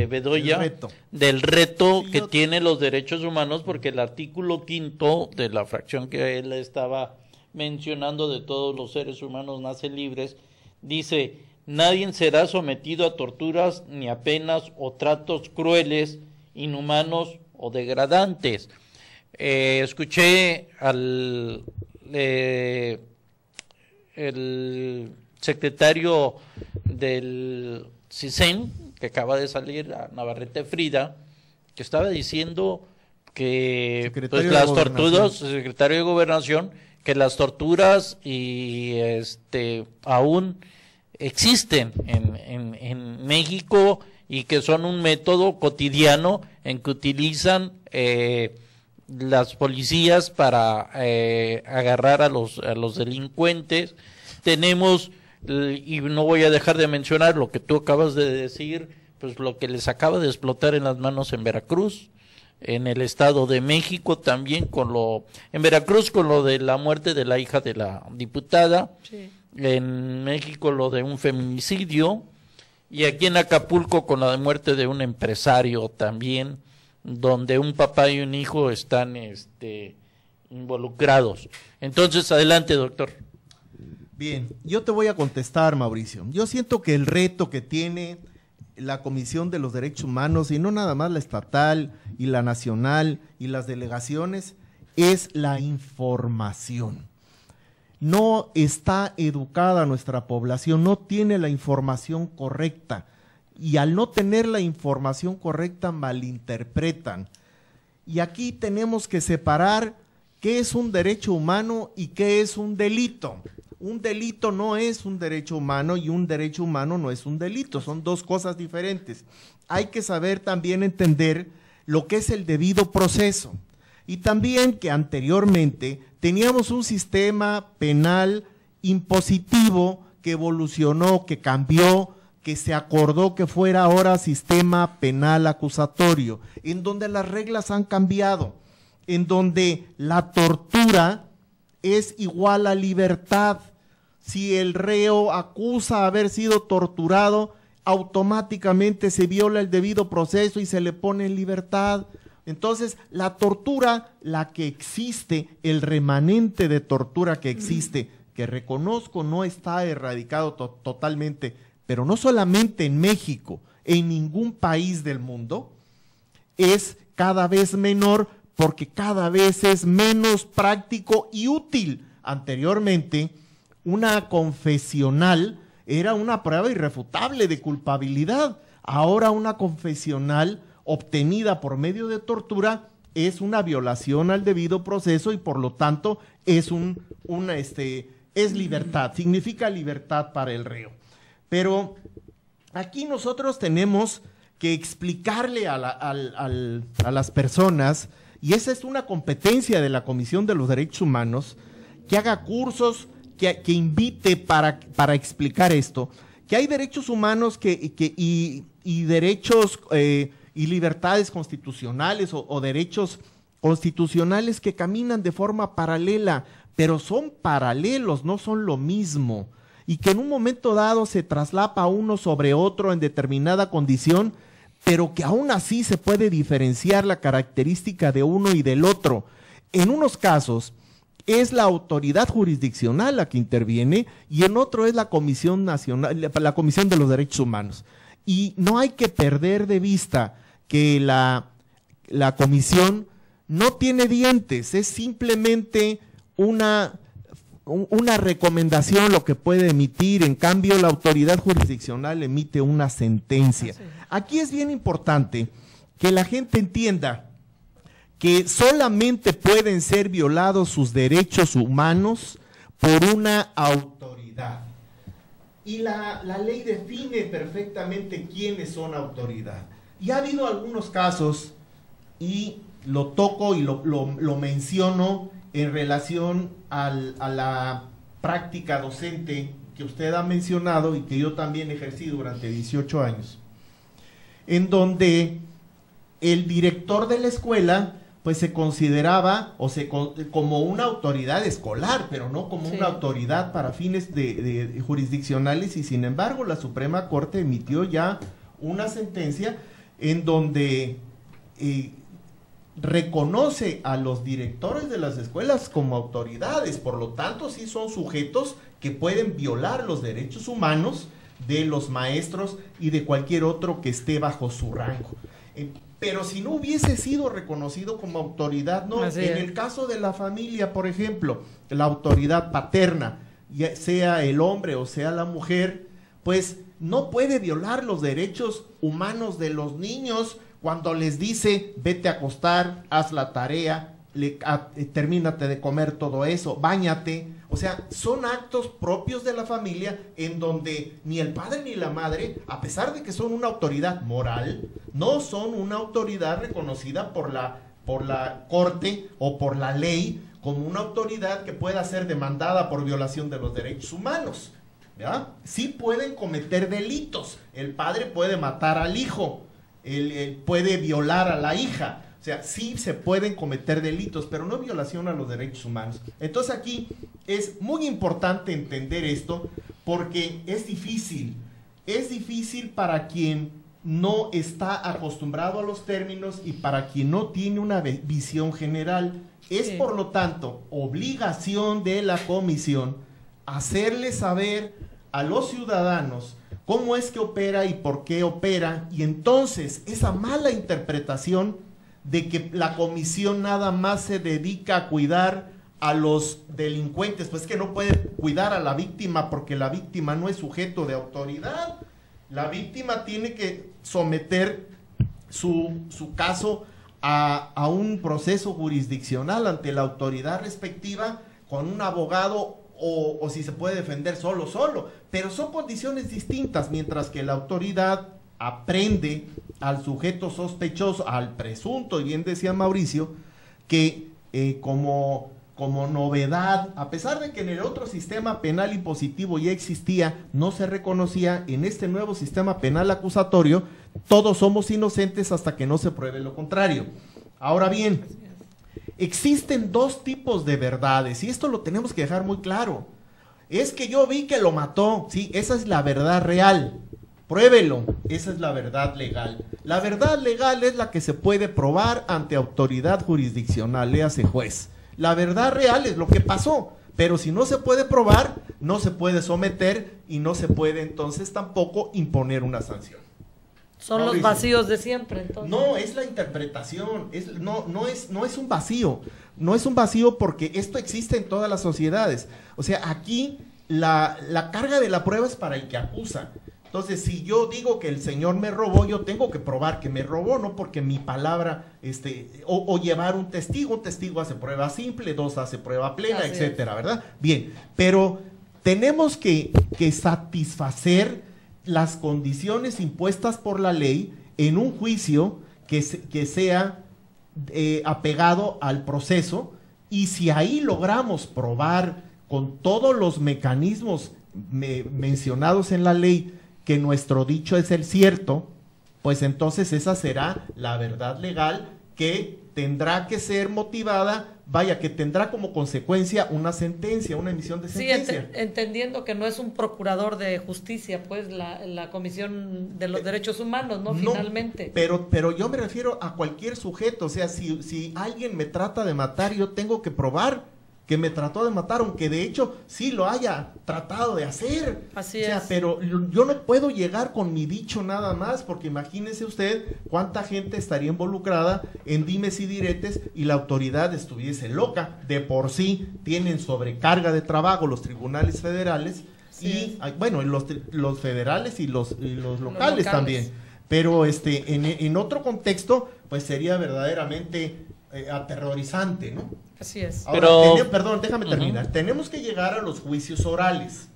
Bedoya, El reto. del reto Sí, que yo- tiene los derechos humanos, porque el artículo 5 de la fracción que él estaba mencionando de todos los seres humanos nacen libres, dice: nadie será sometido a torturas ni a penas o tratos crueles, inhumanos o degradantes. Escuché al el secretario del CISEN, que acaba de salir, a Navarrete Frida, que estaba diciendo que Secretario pues, de las Gobernación. torturas, secretario de Gobernación, que las torturas y aún existen en México y que son un método cotidiano en que utilizan las policías para agarrar a los delincuentes. Tenemos, y no voy a dejar de mencionar lo que tú acabas de decir, pues lo que les acaba de explotar en las manos en Veracruz, en el Estado de México también en Veracruz con lo de la muerte de la hija de la diputada, Sí. en México lo de un feminicidio, y aquí en Acapulco con la muerte de un empresario también, donde un papá y un hijo están involucrados. Entonces, adelante, doctor. Bien, yo te voy a contestar, Mauricio. Yo siento que el reto que tiene la Comisión de los Derechos Humanos, y no nada más la estatal y la nacional y las delegaciones, es la información. No está educada nuestra población, no tiene la información correcta, y al no tener la información correcta malinterpretan. Y aquí tenemos que separar qué es un derecho humano y qué es un delito. Un delito no es un derecho humano y un derecho humano no es un delito, son dos cosas diferentes. Hay que saber también entender lo que es el debido proceso, y también que anteriormente teníamos un sistema penal impositivo que evolucionó, que cambió, que se acordó que fuera ahora sistema penal acusatorio, en donde las reglas han cambiado, en donde la tortura es igual a libertad. Si el reo acusa haber sido torturado, automáticamente se viola el debido proceso y se le pone en libertad. Entonces, la tortura, la que existe, el remanente de tortura que existe, que reconozco no está erradicado totalmente, pero no solamente en México, en ningún país del mundo, es cada vez menor porque cada vez es menos práctico y útil. Anteriormente, una confesional era una prueba irrefutable de culpabilidad. Ahora una confesional obtenida por medio de tortura es una violación al debido proceso y por lo tanto es es libertad, significa libertad para el reo. Pero aquí nosotros tenemos que explicarle a las personas, y esa es una competencia de la Comisión de los Derechos Humanos, que haga cursos, que invite para explicar esto, que hay derechos humanos y derechos y libertades constitucionales o derechos constitucionales que caminan de forma paralela, pero son paralelos, no son lo mismo, y que en un momento dado se traslapa uno sobre otro en determinada condición, pero que aún así se puede diferenciar la característica de uno y del otro. En unos casos es la autoridad jurisdiccional la que interviene y en otro es la Comisión Nacional, la Comisión de los Derechos Humanos. Y no hay que perder de vista que la comisión no tiene dientes, es simplemente una recomendación lo que puede emitir. En cambio, la autoridad jurisdiccional emite una sentencia. Aquí es bien importante que la gente entienda que solamente pueden ser violados sus derechos humanos por una autoridad. Y la ley define perfectamente quiénes son autoridad. Y ha habido algunos casos, y lo toco y lo menciono en relación a la práctica docente que usted ha mencionado y que yo también ejercí durante 18 años, en donde el director de la escuela pues se consideraba como una autoridad escolar, pero no como una autoridad para fines de jurisdiccionales, y sin embargo la Suprema Corte emitió ya una sentencia en donde reconoce a los directores de las escuelas como autoridades, por lo tanto sí son sujetos que pueden violar los derechos humanos de los maestros y de cualquier otro que esté bajo su rango. Pero si no hubiese sido reconocido como autoridad, no. En el caso de la familia, por ejemplo, la autoridad paterna, ya sea el hombre o sea la mujer, pues no puede violar los derechos humanos de los niños cuando les dice, vete a acostar, haz la tarea, termínate de comer todo eso, báñate. O sea, son actos propios de la familia en donde ni el padre ni la madre, a pesar de que son una autoridad moral, no son una autoridad reconocida por la corte o por la ley como una autoridad que pueda ser demandada por violación de los derechos humanos. ¿Ya? Sí pueden cometer delitos. El padre puede matar al hijo, él puede violar a la hija. O sea, sí se pueden cometer delitos, pero no violación a los derechos humanos. Entonces aquí es muy importante entender esto, porque es difícil para quien no está acostumbrado a los términos y para quien no tiene una visión general. Es por lo tanto obligación de la comisión hacerle saber a los ciudadanos cómo es que opera y por qué opera, y entonces esa mala interpretación de que la comisión nada más se dedica a cuidar a los delincuentes, pues que no puede cuidar a la víctima porque la víctima no es sujeto de autoridad. La víctima tiene que someter su caso a un proceso jurisdiccional ante la autoridad respectiva con un abogado o si se puede defender solo, pero son condiciones distintas, mientras que la autoridad aprende al sujeto sospechoso, al presunto, y bien decía Mauricio, que como novedad, a pesar de que en el otro sistema penal impositivo ya existía, no se reconocía, en este nuevo sistema penal acusatorio, todos somos inocentes hasta que no se pruebe lo contrario. Ahora bien, existen dos tipos de verdades, y esto lo tenemos que dejar muy claro. Es que yo vi que lo mató, sí, esa es la verdad real. Pruébelo, esa es la verdad legal. La verdad legal es la que se puede probar ante autoridad jurisdiccional, léase juez. La verdad real es lo que pasó, pero si no se puede probar, no se puede someter y no se puede entonces tampoco imponer una sanción. Son los vacíos de siempre, entonces. No, es la interpretación, no es un vacío, no es un vacío porque esto existe en todas las sociedades. O sea, aquí la carga de la prueba es para el que acusa. Entonces, si yo digo que el señor me robó, yo tengo que probar que me robó, no porque mi palabra, o llevar un testigo hace prueba simple, 2 hace prueba plena, etcétera, ¿verdad? Bien, pero tenemos que satisfacer las condiciones impuestas por la ley en un juicio que sea apegado al proceso, y si ahí logramos probar con todos los mecanismos mencionados en la ley que nuestro dicho es el cierto, pues entonces esa será la verdad legal que tendrá que ser motivada, que tendrá como consecuencia una sentencia, una emisión de sentencia. Sí, entendiendo que no es un procurador de justicia, pues la Comisión de los Derechos Humanos, ¿no? Finalmente. Pero yo me refiero a cualquier sujeto, o sea, si alguien me trata de matar, yo tengo que probar que me trató de matar, aunque de hecho sí lo haya tratado de hacer. Así es. Pero yo no puedo llegar con mi dicho nada más, porque imagínese usted cuánta gente estaría involucrada en dimes y diretes y la autoridad estuviese loca. De por sí tienen sobrecarga de trabajo los tribunales federales, bueno, los federales y los locales también. Pero en otro contexto, pues sería verdaderamente aterrorizante, ¿no? Así es. Ahora, perdón, déjame terminar. Tenemos que llegar a los juicios orales.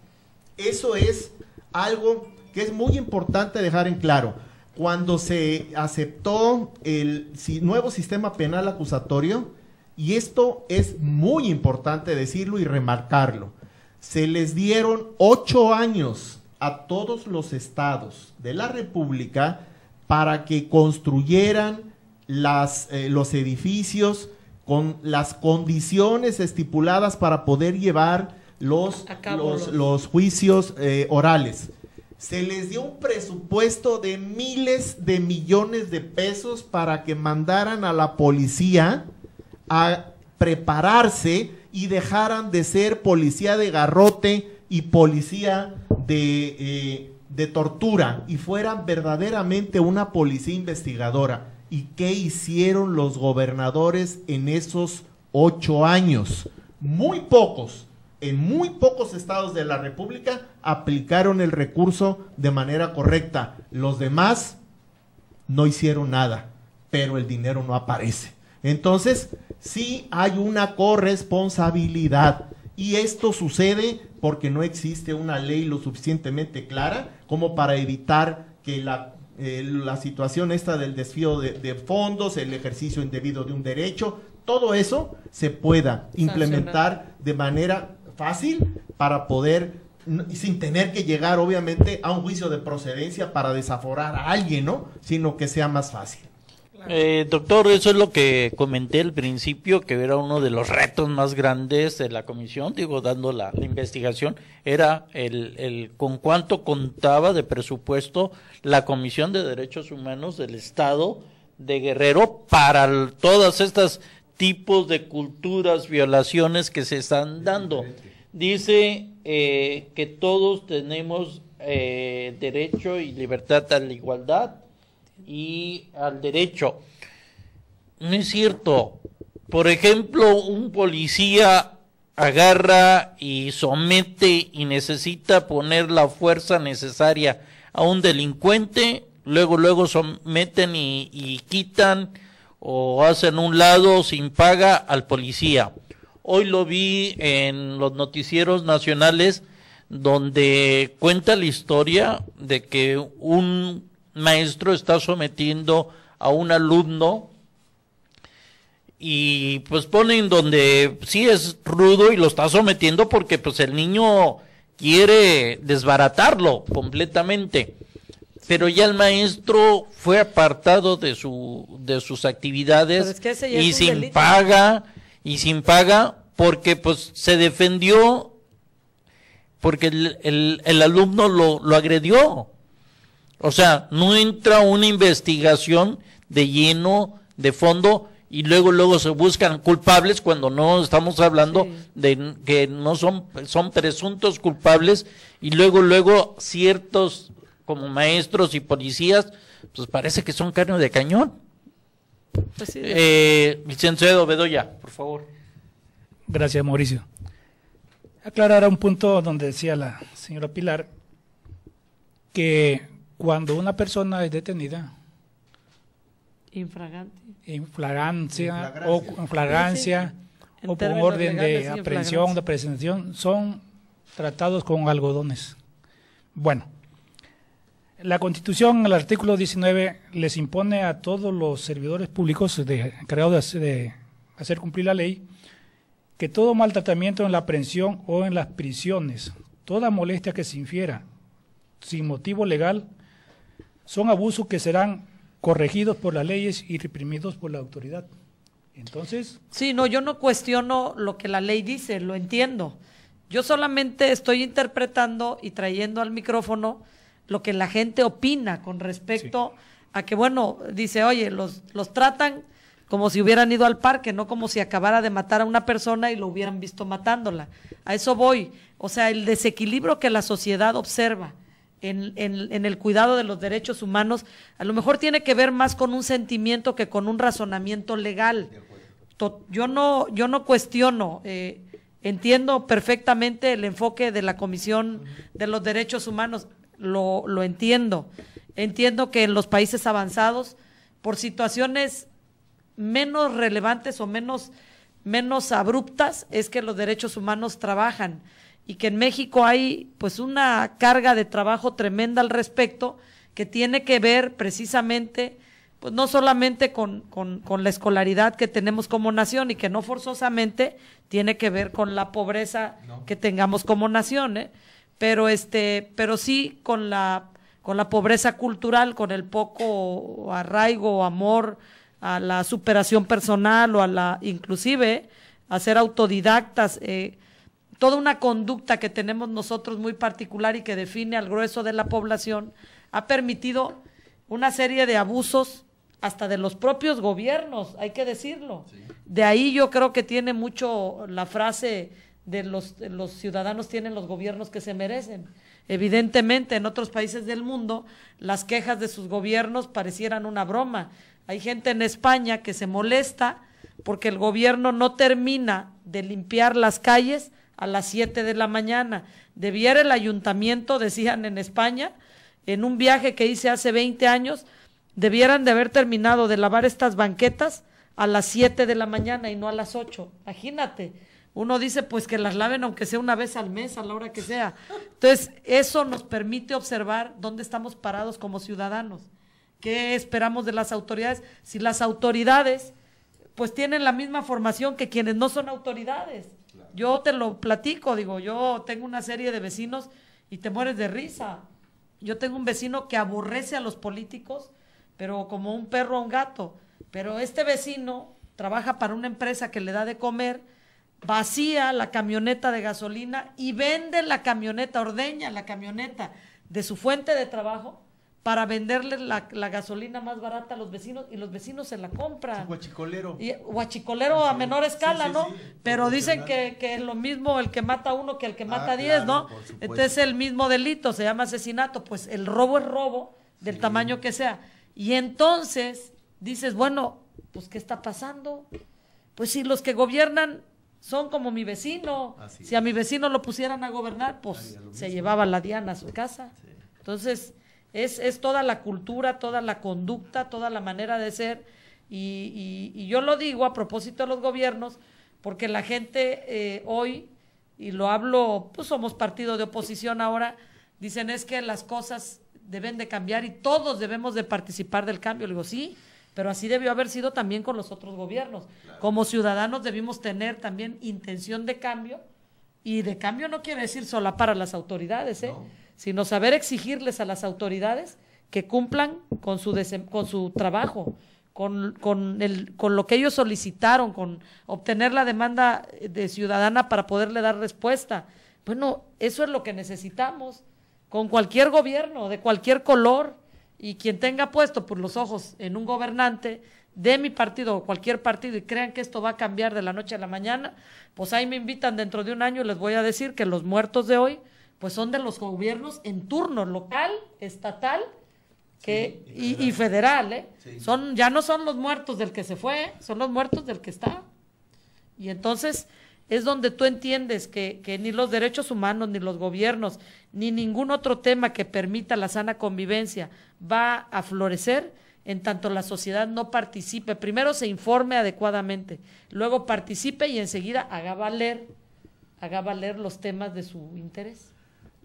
Eso es algo que es muy importante dejar en claro. Cuando se aceptó el nuevo sistema penal acusatorio, y esto es muy importante decirlo y remarcarlo, se les dieron 8 años a todos los estados de la República para que construyeran los edificios con las condiciones estipuladas para poder llevar los juicios orales. Se les dio un presupuesto de miles de millones de pesos para que mandaran a la policía a prepararse y dejaran de ser policía de garrote y policía de tortura y fueran verdaderamente una policía investigadora. ¿Y qué hicieron los gobernadores en esos 8 años? Muy pocos. En muy pocos estados de la República aplicaron el recurso de manera correcta. Los demás no hicieron nada, pero el dinero no aparece. Entonces, sí hay una corresponsabilidad y esto sucede porque no existe una ley lo suficientemente clara como para evitar que la situación esta del desvío de fondos, el ejercicio indebido de un derecho, todo eso se pueda implementar de manera fácil para poder, sin tener que llegar obviamente a un juicio de procedencia para desaforar a alguien, ¿no? Sino que sea más fácil. Doctor, eso es lo que comenté al principio, que era uno de los retos más grandes de la comisión, dando la investigación, era el con cuánto contaba de presupuesto la Comisión de Derechos Humanos del Estado de Guerrero para todas estas tipos de culturas, violaciones que se están dando. Dice que todos tenemos derecho y libertad a la igualdad y al derecho. No es cierto. Por ejemplo, un policía agarra y somete y necesita poner la fuerza necesaria a un delincuente, luego someten y quitan o hacen un lado sin paga al policía. Hoy lo vi en los noticieros nacionales donde cuenta la historia de que un maestro está sometiendo a un alumno y pues ponen donde sí es rudo y lo está sometiendo porque pues el niño quiere desbaratarlo completamente, pero ya el maestro fue apartado de sus actividades y sin paga porque pues se defendió porque el alumno lo agredió. O sea, no entra una investigación de lleno, de fondo, y luego se buscan culpables cuando no estamos hablando de que no son presuntos culpables, y luego ciertos como maestros y policías, pues parece que son carne de cañón. Pues sí, licenciado Bedoya, por favor. Gracias, Mauricio. Aclarar un punto donde decía la señora Pilar que cuando una persona es detenida en flagrancia o por un orden de aprehensión, de presención, son tratados con algodones. Bueno, la Constitución, el artículo 19, les impone a todos los servidores públicos encargados de hacer cumplir la ley que todo maltratamiento en la aprehensión o en las prisiones, toda molestia que se infiera sin motivo legal, son abusos que serán corregidos por las leyes y reprimidos por la autoridad. Entonces... Sí, no, yo no cuestiono lo que la ley dice, lo entiendo. Yo solamente estoy interpretando y trayendo al micrófono lo que la gente opina con respecto a que, bueno, dice, oye, los tratan como si hubieran ido al parque, no como si acabara de matar a una persona y lo hubieran visto matándola. A eso voy. O sea, el desequilibrio que la sociedad observa en el cuidado de los derechos humanos, a lo mejor tiene que ver más con un sentimiento que con un razonamiento legal. Yo no cuestiono, entiendo perfectamente el enfoque de la Comisión de los Derechos Humanos, lo entiendo. Entiendo que en los países avanzados, por situaciones menos relevantes o menos abruptas, es que los derechos humanos trabajan. Y que en México hay pues una carga de trabajo tremenda al respecto que tiene que ver precisamente pues no solamente con la escolaridad que tenemos como nación y que no forzosamente tiene que ver con la pobreza que tengamos como nación, pero sí con la pobreza cultural, con el poco arraigo o amor a la superación personal o a la, inclusive, a ser autodidactas, toda una conducta que tenemos nosotros muy particular y que define al grueso de la población, ha permitido una serie de abusos hasta de los propios gobiernos, hay que decirlo. Sí. De ahí yo creo que tiene mucho la frase de los ciudadanos tienen los gobiernos que se merecen. Evidentemente, en otros países del mundo, las quejas de sus gobiernos parecieran una broma. Hay gente en España que se molesta porque el gobierno no termina de limpiar las calles a las 7 de la mañana. Debiera el ayuntamiento, decían en España, en un viaje que hice hace 20 años, debieran de haber terminado de lavar estas banquetas a las 7 de la mañana y no a las 8. Imagínate, uno dice pues que las laven aunque sea una vez al mes, a la hora que sea. Entonces, eso nos permite observar dónde estamos parados como ciudadanos. ¿Qué esperamos de las autoridades? Si las autoridades pues tienen la misma formación que quienes no son autoridades. Yo te lo platico, digo, yo tengo una serie de vecinos y te mueres de risa. Yo tengo un vecino que aborrece a los políticos, pero como un perro a un gato. Pero este vecino trabaja para una empresa que le da de comer, vacía la camioneta de gasolina y vende la camioneta, ordeña la camioneta de su fuente de trabajo para venderle la gasolina más barata a los vecinos y los vecinos se la compran. Guachicolero. Guachicolero a menor escala, ¿no? Pero dicen que es lo mismo el que mata a uno que el que mata a 10, ¿no? Entonces es el mismo delito, se llama asesinato, pues el robo es robo del tamaño que sea. Y entonces dices, bueno, pues ¿qué está pasando? Pues si los que gobiernan son como mi vecino, si a mi vecino lo pusieran a gobernar, pues se llevaba la diana a su casa. Sí. Entonces es toda la cultura, toda la conducta, toda la manera de ser, y yo lo digo a propósito de los gobiernos, porque la gente hoy, y lo hablo, pues somos partido de oposición ahora, dicen es que las cosas deben de cambiar y todos debemos de participar del cambio. Le digo, sí, pero así debió haber sido también con los otros gobiernos. Claro. Como ciudadanos debimos tener también intención de cambio, y de cambio no quiere decir solapar a las autoridades, no, sino saber exigirles a las autoridades que cumplan con su trabajo, con lo que ellos solicitaron, con obtener la demanda de ciudadana para poderle dar respuesta. Bueno, eso es lo que necesitamos con cualquier gobierno, de cualquier color, y quien tenga puesto por los ojos en un gobernante de mi partido o cualquier partido y crean que esto va a cambiar de la noche a la mañana, pues ahí me invitan dentro de un año y les voy a decir que los muertos de hoy pues son de los gobiernos en turno, local, estatal y federal, Sí. Ya no son los muertos del que se fue, son los muertos del que está. Y entonces es donde tú entiendes que ni los derechos humanos, ni los gobiernos, ni ningún otro tema que permita la sana convivencia va a florecer en tanto la sociedad no participe. Primero se informe adecuadamente, luego participe y enseguida haga valer los temas de su interés.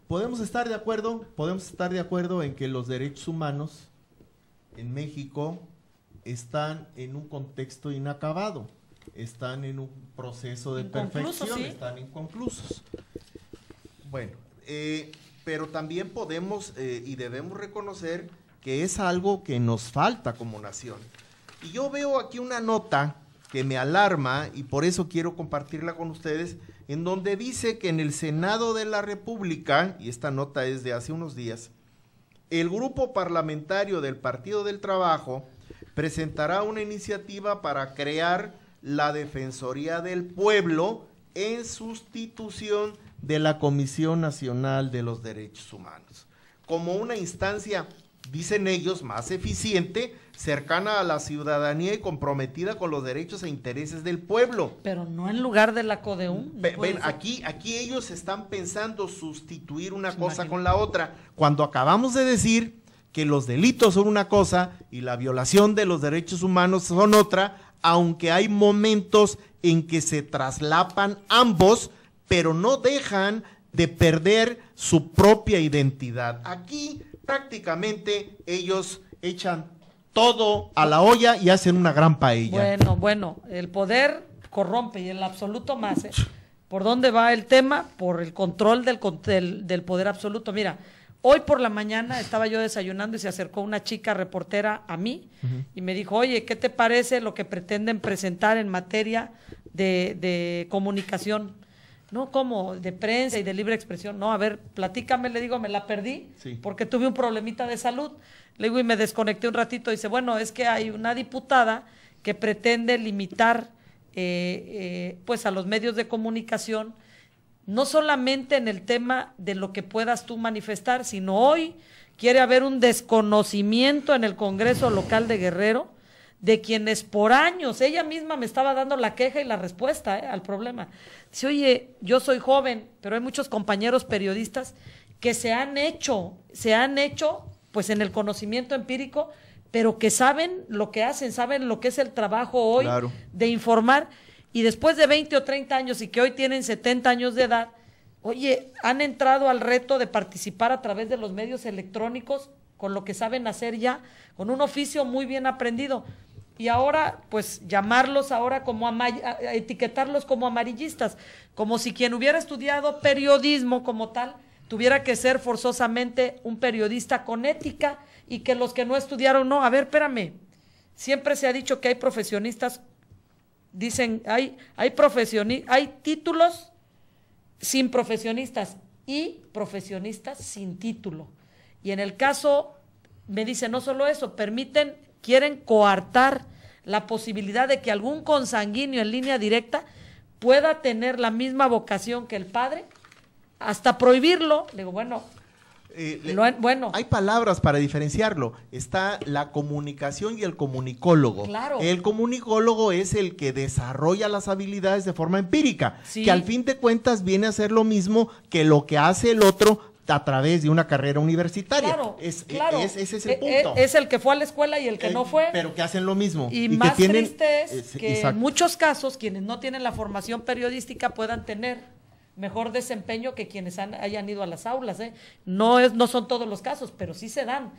Podemos estar de acuerdo en que los derechos humanos en México están en un contexto inacabado, están en un proceso de perfección, están inconclusos. Bueno, pero también podemos y debemos reconocer que es algo que nos falta como nación. Y yo veo aquí una nota que me alarma y por eso quiero compartirla con ustedes, en donde dice que en el Senado de la República, y esta nota es de hace unos días, el grupo parlamentario del Partido del Trabajo presentará una iniciativa para crear la Defensoría del Pueblo en sustitución de la Comisión Nacional de los Derechos Humanos, como una instancia, dicen ellos, más eficiente, cercana a la ciudadanía y comprometida con los derechos e intereses del pueblo. Pero no en lugar de la CODEUM. Ven, aquí ellos están pensando sustituir una cosa con la otra, cuando acabamos de decir que los delitos son una cosa y la violación de los derechos humanos son otra, aunque hay momentos en que se traslapan ambos, pero no dejan de perder su propia identidad. Aquí prácticamente ellos echan todo a la olla y hacen una gran paella. Bueno, el poder corrompe y el absoluto más. ¿Por dónde va el tema? Por el control del poder absoluto. Mira, Hoy por la mañana estaba yo desayunando y se acercó una chica reportera a mí y me dijo, oye, ¿qué te parece lo que pretenden presentar en materia de comunicación? No, ¿cómo? De prensa y de libre expresión. No, a ver, platícame, le digo, me la perdí porque tuve un problemita de salud. Le digo, y me desconecté un ratito. Dice, bueno, es que hay una diputada que pretende limitar pues a los medios de comunicación, no solamente en el tema de lo que puedas tú manifestar, sino hoy quiere haber un desconocimiento en el Congreso local de Guerrero de quienes por años, ella misma me estaba dando la queja y la respuesta al problema. Dice, oye, yo soy joven, pero hay muchos compañeros periodistas que se han hecho pues en el conocimiento empírico, pero que saben lo que hacen, saben lo que es el trabajo hoy de informar. Y después de 20 o 30 años y que hoy tienen 70 años de edad, oye, han entrado al reto de participar a través de los medios electrónicos con lo que saben hacer ya, con un oficio muy bien aprendido. Y ahora, pues, llamarlos ahora como etiquetarlos como amarillistas, como si quien hubiera estudiado periodismo como tal, tuviera que ser forzosamente un periodista con ética y que los que no estudiaron, no. A ver, espérame, siempre se ha dicho que hay profesionistas. Dicen, hay títulos sin profesionistas y profesionistas sin título. Y en el caso, me dicen, no solo eso, quieren coartar la posibilidad de que algún consanguíneo en línea directa pueda tener la misma vocación que el padre, hasta prohibirlo. Le digo, bueno, hay palabras para diferenciarlo. Está la comunicación y el comunicólogo. Claro. El comunicólogo es el que desarrolla las habilidades de forma empírica, que al fin de cuentas viene a ser lo mismo que lo que hace el otro a través de una carrera universitaria. Claro, ese es el punto. Es el que fue a la escuela y el que no fue. Pero que hacen lo mismo. Y más triste es que en muchos casos quienes no tienen la formación periodística puedan tener mejor desempeño que quienes hayan ido a las aulas, ¿eh? No son todos los casos, pero sí se dan.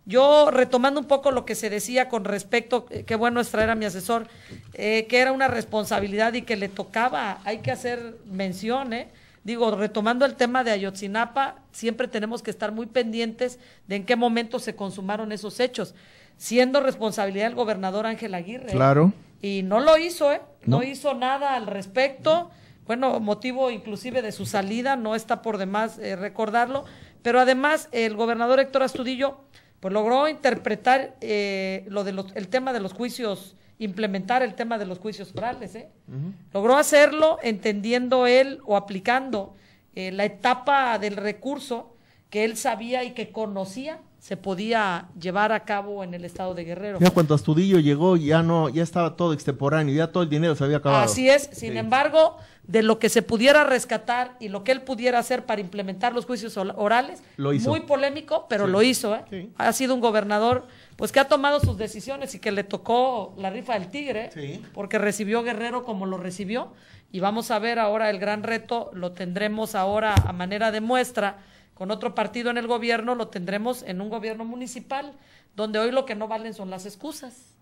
Yo, retomando un poco lo que se decía con respecto, qué bueno es traer a mi asesor, que era una responsabilidad y que le tocaba, hay que hacer mención, digo, retomando el tema de Ayotzinapa, siempre tenemos que estar muy pendientes de en qué momento se consumaron esos hechos, siendo responsabilidad del gobernador Ángel Aguirre. Claro. Y no lo hizo, no hizo nada al respecto. Bueno, motivo inclusive de su salida, no está por demás recordarlo, pero además el gobernador Héctor Astudillo pues logró interpretar el tema de los juicios, implementar el tema de los juicios orales, Logró hacerlo entendiendo él o aplicando la etapa del recurso que él sabía y que conocía se podía llevar a cabo en el estado de Guerrero. Ya cuando Astudillo llegó ya estaba todo extemporáneo, ya todo el dinero se había acabado. Así es, sin embargo, de lo que se pudiera rescatar y lo que él pudiera hacer para implementar los juicios orales, lo hizo. Muy polémico, pero lo hizo, Sí. Ha sido un gobernador pues que ha tomado sus decisiones y que le tocó la rifa del tigre, porque recibió Guerrero como lo recibió, y vamos a ver ahora el gran reto, lo tendremos ahora a manera de muestra con otro partido en el gobierno, lo tendremos en un gobierno municipal, donde hoy lo que no valen son las excusas.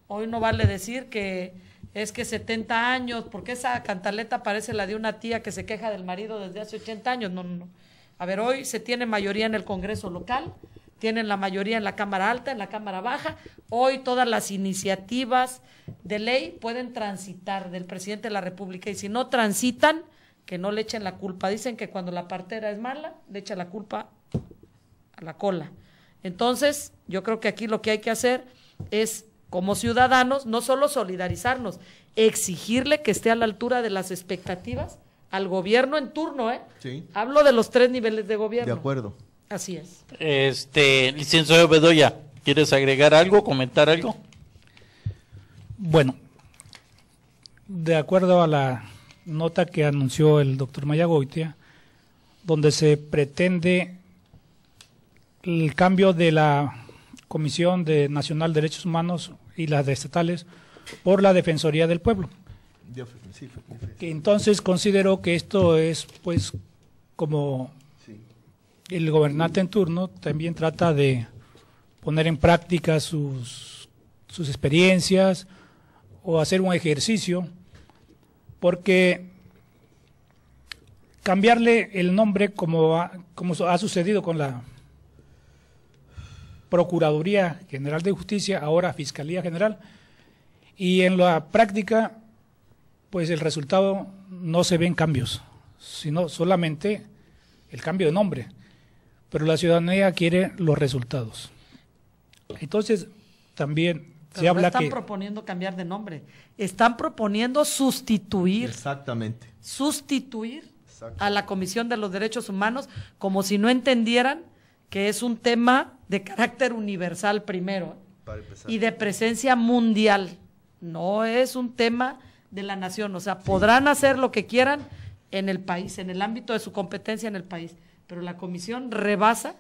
Hoy no vale decir que es que 70 años, porque esa cantaleta parece la de una tía que se queja del marido desde hace 80 años. No. A ver, hoy se tiene mayoría en el Congreso local, tienen la mayoría en la Cámara Alta, en la Cámara Baja. Hoy todas las iniciativas de ley pueden transitar del presidente de la República, y si no transitan, que no le echen la culpa. Dicen que cuando la partera es mala, le echa la culpa a la cola. Entonces, yo creo que aquí lo que hay que hacer es, como ciudadanos, no solo solidarizarnos, exigirle que esté a la altura de las expectativas al gobierno en turno, Sí. Hablo de los 3 niveles de gobierno. De acuerdo. Así es. Licenciado Bedoya, ¿quieres agregar algo, comentar algo? Bueno, de acuerdo a la nota que anunció el doctor Mayagoitia, donde se pretende el cambio de la Comisión Nacional de Derechos Humanos y las de estatales por la Defensoría del Pueblo. Que entonces considero que esto es, pues, como el gobernante en turno también trata de poner en práctica sus experiencias o hacer un ejercicio, porque cambiarle el nombre como ha sucedido con la Procuraduría General de Justicia, ahora Fiscalía General, y en la práctica, pues el resultado no se ven cambios, sino solamente el cambio de nombre, pero la ciudadanía quiere los resultados. Entonces, también se habla no están proponiendo cambiar de nombre, están proponiendo sustituir. Exactamente. Sustituir a la Comisión de los Derechos Humanos, como si no entendieran que es un tema de carácter universal primero y de presencia mundial, no es un tema de la nación, o sea, podrán hacer lo que quieran en el país, en el ámbito de su competencia en el país, pero la comisión rebasa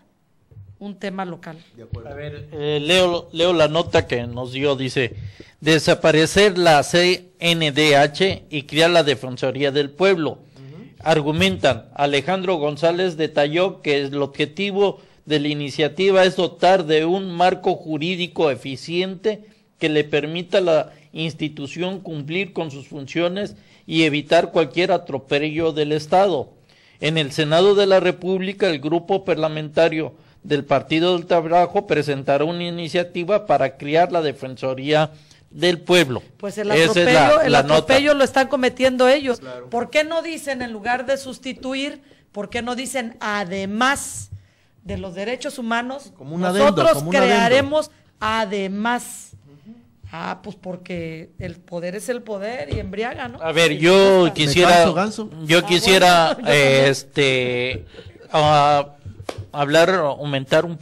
un tema local. A ver, leo la nota que nos dio, dice, desaparecer la CNDH y crear la Defensoría del Pueblo. Argumentan, Alejandro González detalló que el objetivo de la iniciativa es dotar de un marco jurídico eficiente que le permita a la institución cumplir con sus funciones y evitar cualquier atropello del Estado. En el Senado de la República, el grupo parlamentario del Partido del Trabajo presentará una iniciativa para crear la Defensoría del Pueblo. Pues el atropello lo están cometiendo ellos. Claro. ¿Por qué no dicen, en lugar de sustituir, por qué no dicen además de los derechos humanos, como nosotros crearemos además? Pues porque el poder es el poder y embriaga, ¿no? A ver, yo quisiera argumentar un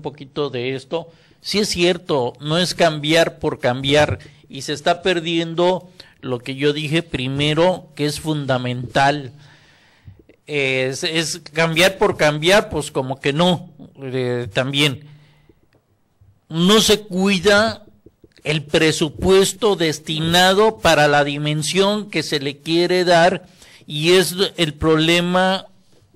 poquito de esto. Sí es cierto, no es cambiar por cambiar, y se está perdiendo lo que yo dije primero, que es fundamental. Es cambiar por cambiar, pues como que no, también. No se cuida el presupuesto destinado para la dimensión que se le quiere dar, y es el problema,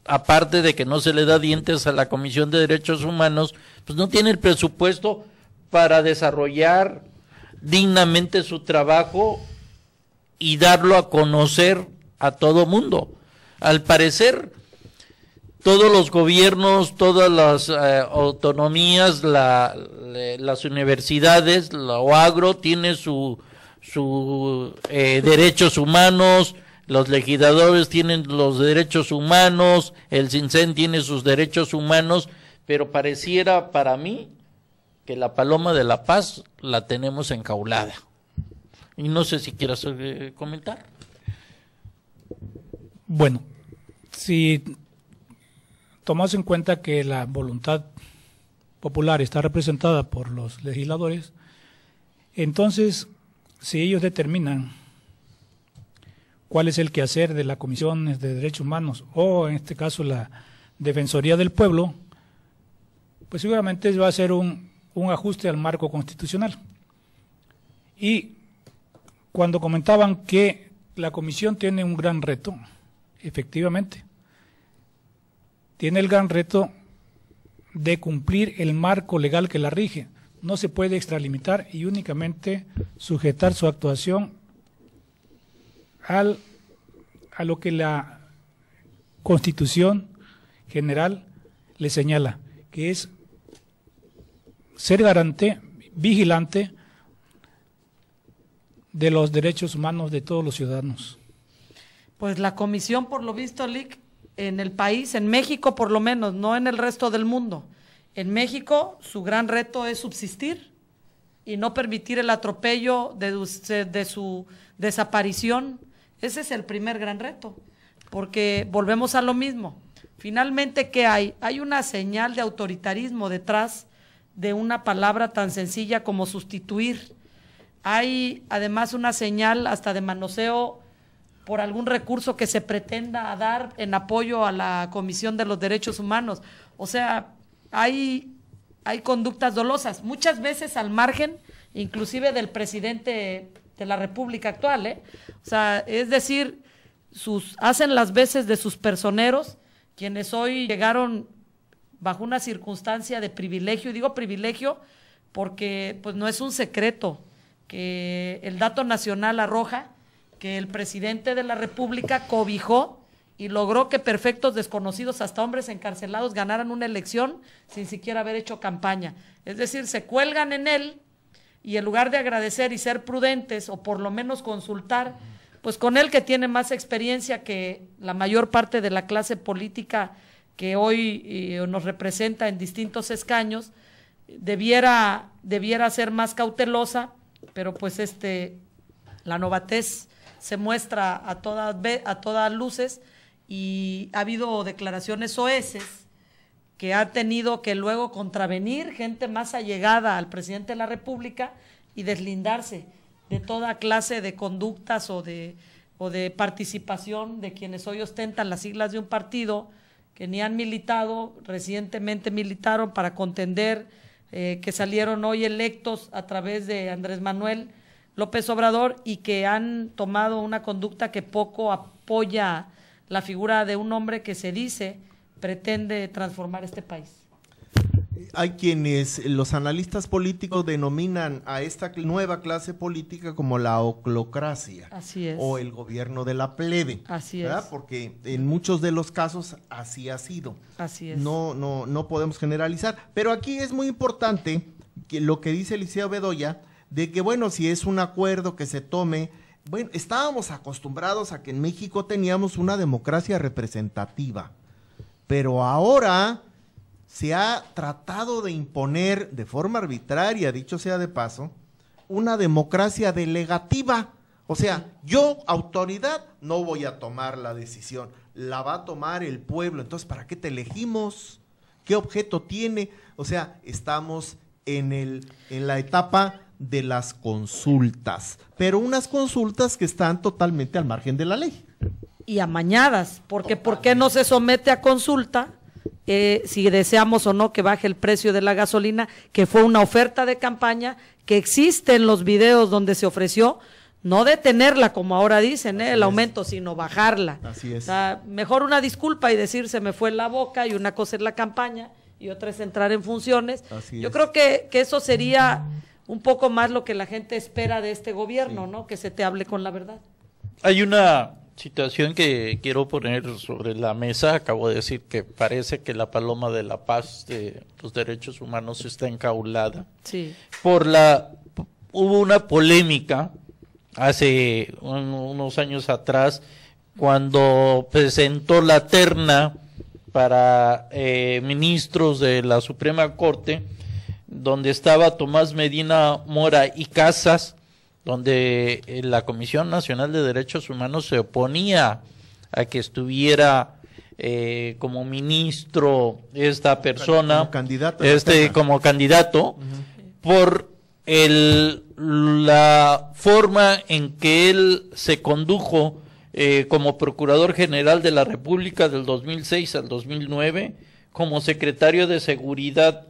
aparte de que no se le da dientes a la Comisión de Derechos Humanos, pues no tiene el presupuesto para desarrollar dignamente su trabajo y darlo a conocer a todo mundo. Al parecer, todos los gobiernos, todas las autonomías, las universidades, la OAGRO tiene su derechos humanos, los legisladores tienen los derechos humanos, el CINSEN tiene sus derechos humanos, pero pareciera para mí que la paloma de la paz la tenemos enjaulada. Y no sé si quieras comentar. Bueno, si tomamos en cuenta que la voluntad popular está representada por los legisladores, entonces, si ellos determinan cuál es el quehacer de la Comisión de Derechos Humanos, o en este caso la Defensoría del Pueblo, pues seguramente va a ser un ajuste al marco constitucional. Y cuando comentaban que la Comisión tiene un gran reto, efectivamente, tiene el gran reto de cumplir el marco legal que la rige. No se puede extralimitar y únicamente sujetar su actuación a lo que la Constitución General le señala, que es ser garante, vigilante de los derechos humanos de todos los ciudadanos. Pues la comisión, por lo visto, Lic, en el país, en México por lo menos, no en el resto del mundo, en México su gran reto es subsistir y no permitir el atropello de su desaparición. Ese es el primer gran reto, porque volvemos a lo mismo. Finalmente, ¿qué hay? Hay una señal de autoritarismo detrás de una palabra tan sencilla como sustituir. Hay además una señal hasta de manoseo por algún recurso que se pretenda dar en apoyo a la Comisión de los Derechos Humanos. O sea, hay conductas dolosas, muchas veces al margen inclusive del presidente de la República actual, O sea, es decir, hacen las veces de sus personeros, quienes hoy llegaron bajo una circunstancia de privilegio, y digo privilegio porque pues no es un secreto que el dato nacional arroja que el presidente de la República cobijó y logró que perfectos desconocidos, hasta hombres encarcelados, ganaran una elección sin siquiera haber hecho campaña. Es decir, se cuelgan en él y en lugar de agradecer y ser prudentes o por lo menos consultar, pues con él que tiene más experiencia que la mayor parte de la clase política que hoy nos representa en distintos escaños, debiera ser más cautelosa, pero pues la novatez se muestra a todas luces, y ha habido declaraciones soeces que ha tenido que luego contravenir gente más allegada al presidente de la República y deslindarse de toda clase de conductas o de participación de quienes hoy ostentan las siglas de un partido que ni han militado, recientemente militaron para contender, que salieron hoy electos a través de Andrés Manuel López Obrador y que han tomado una conducta que poco apoya la figura de un hombre que se dice pretende transformar este país. Hay quienes, los analistas políticos, denominan a esta nueva clase política como la oclocracia. Así es. O el gobierno de la plebe. Así ¿verdad? es. Porque en muchos de los casos así ha sido. Así es. No podemos generalizar. Pero aquí es muy importante que lo que dice Eliseo Bedoya, de que bueno, si es un acuerdo que se tome, bueno, estábamos acostumbrados a que en México teníamos una democracia representativa, pero ahora se ha tratado de imponer de forma arbitraria, dicho sea de paso, una democracia delegativa. O sea, yo, autoridad, no voy a tomar la decisión, la va a tomar el pueblo. Entonces, ¿para qué te elegimos? ¿Qué objeto tiene? O sea, estamos en la etapa de las consultas, pero unas consultas que están totalmente al margen de la ley. Y amañadas, porque ¿por qué no se somete a consulta si deseamos o no que baje el precio de la gasolina, que fue una oferta de campaña, que existe en los videos donde se ofreció, no detenerla como ahora dicen, el aumento, sino bajarla? Así es. O sea, mejor una disculpa y decir se me fue la boca, y una cosa es la campaña y otra es entrar en funciones. Yo creo que eso sería un poco más lo que la gente espera de este gobierno, ¿no? Que se te hable con la verdad. Hay una situación que quiero poner sobre la mesa. Acabo de decir que parece que la paloma de la paz de los derechos humanos está enjaulada. Sí. Hubo una polémica hace unos años atrás cuando presentó la terna para ministros de la Suprema Corte, donde estaba Tomás Medina Mora y Casas, donde la Comisión Nacional de Derechos Humanos se oponía a que estuviera como ministro esta persona, como candidato, como candidato, por la forma en que él se condujo como Procurador General de la República del 2006 al 2009, como Secretario de Seguridad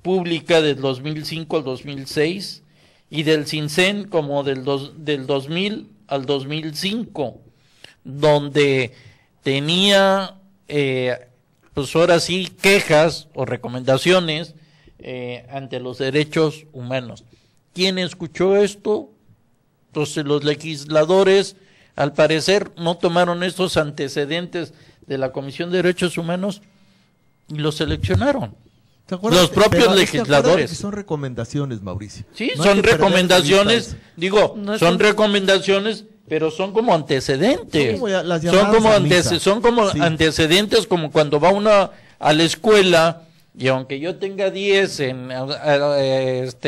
Pública del 2005 al 2006 y del CINSEN como del 2000 al 2005, donde tenía pues ahora sí quejas o recomendaciones ante los derechos humanos. ¿Quién escuchó esto? Entonces los legisladores al parecer no tomaron estos antecedentes de la Comisión de Derechos Humanos y los seleccionaron. Los propios legisladores. Que son recomendaciones, Mauricio. Sí, no son recomendaciones, son recomendaciones, pero son como antecedentes. Son como antecedentes, como cuando va uno a la escuela y aunque yo tenga 10 en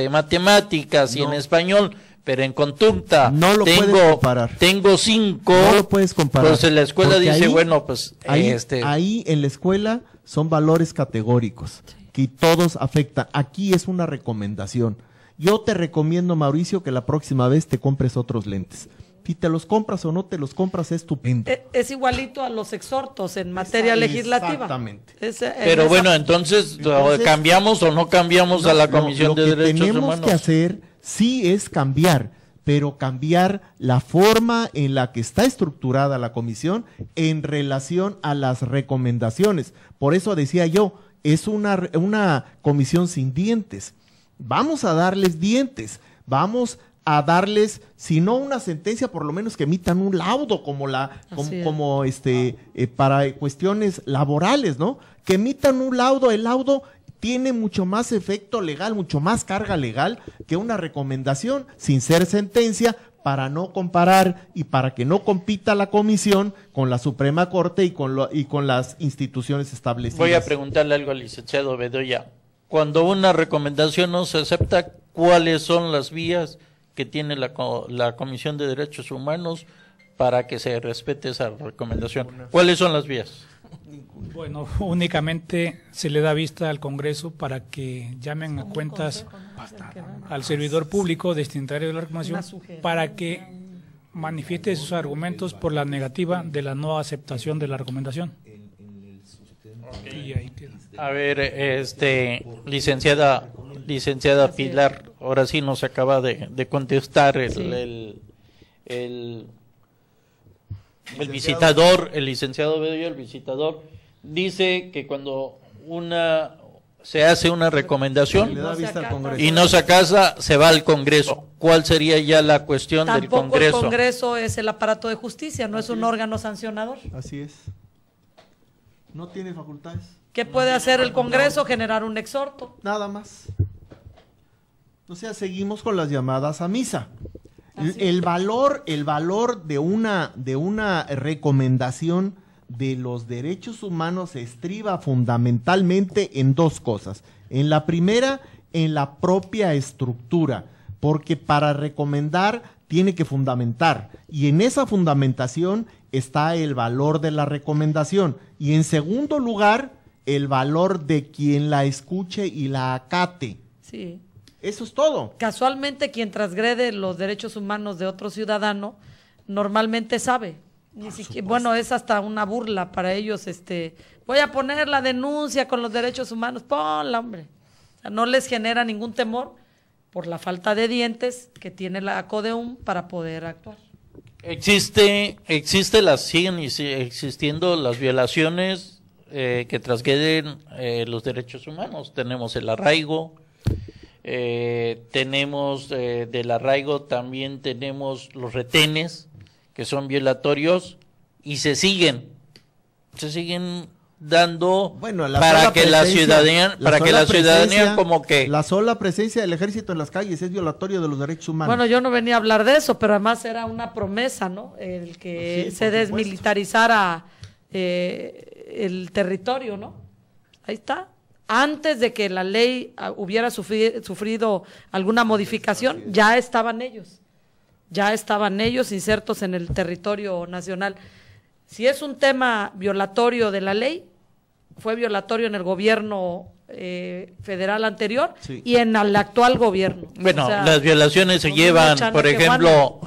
matemáticas y en español, pero en conducta no lo puedes comparar. Tengo 5, no lo puedes comparar. Pues en la escuela dice, bueno, pues ahí en la escuela son valores categóricos. Sí. Que todos afectan. Aquí es una recomendación. Yo te recomiendo, Mauricio, que la próxima vez te compres otros lentes. Si te los compras o no te los compras, es estupendo. Es igualito a los exhortos en materia legislativa. Exactamente. Pero bueno, entonces, ¿cambiamos o no cambiamos a la Comisión de Derechos Humanos? Lo que tenemos que hacer sí es cambiar, pero cambiar la forma en la que está estructurada la comisión en relación a las recomendaciones. Por eso decía yo, es una comisión sin dientes. Vamos a darles dientes, vamos a darles, si no una sentencia, por lo menos que emitan un laudo para cuestiones laborales, ¿no? Que emitan un laudo. El laudo tiene mucho más efecto legal, mucho más carga legal que una recomendación, sin ser sentencia, para no comparar y para que no compita la comisión con la Suprema Corte y con las instituciones establecidas. Voy a preguntarle algo al licenciado Bedoya. Cuando una recomendación no se acepta, ¿cuáles son las vías que tiene la Comisión de Derechos Humanos para que se respete esa recomendación? ¿Cuáles son las vías? Bueno, únicamente se le da vista al Congreso para que llamen a cuentas al servidor público destinatario de la recomendación para que manifieste sus argumentos por la negativa de la no aceptación de la recomendación. Y ahí queda. A ver, licenciada Pilar, ahora sí nos acaba de contestar el visitador, el licenciado Bedoya, el visitador, dice que cuando se hace una recomendación y no se acata, se va al Congreso. ¿Cuál sería ya la cuestión del Congreso? Tampoco el Congreso es el aparato de justicia, no es un órgano sancionador. Así es. No tiene facultades. ¿Qué puede hacer el Congreso? Generar un exhorto. Nada más. O sea, seguimos con las llamadas a misa. El valor de una recomendación de los derechos humanos se estriba fundamentalmente en dos cosas. En la primera, en la propia estructura, porque para recomendar tiene que fundamentar, y en esa fundamentación está el valor de la recomendación, y en segundo lugar, el valor de quien la escuche y la acate. Sí. Eso es todo. Casualmente quien transgrede los derechos humanos de otro ciudadano normalmente sabe. Ni siquiera, bueno, es hasta una burla para ellos. Voy a poner la denuncia con los derechos humanos. Ponla, hombre. O sea, no les genera ningún temor por la falta de dientes que tiene la CODEUM para poder actuar. Siguen existiendo las violaciones que transgreden los derechos humanos. Tenemos el arraigo. Tenemos del arraigo, también tenemos los retenes que son violatorios y se siguen dando para que la ciudadanía como que la sola presencia del ejército en las calles es violatorio de los derechos humanos. Bueno, yo no venía a hablar de eso, pero además era una promesa, ¿no? El que sí, se desmilitarizara el territorio, ¿no? Ahí está. Antes de que la ley hubiera sufrido alguna modificación, ya estaban ellos insertos en el territorio nacional. Si es un tema violatorio de la ley, fue violatorio en el gobierno federal anterior y en el actual gobierno. Bueno, las violaciones se llevan, por ejemplo,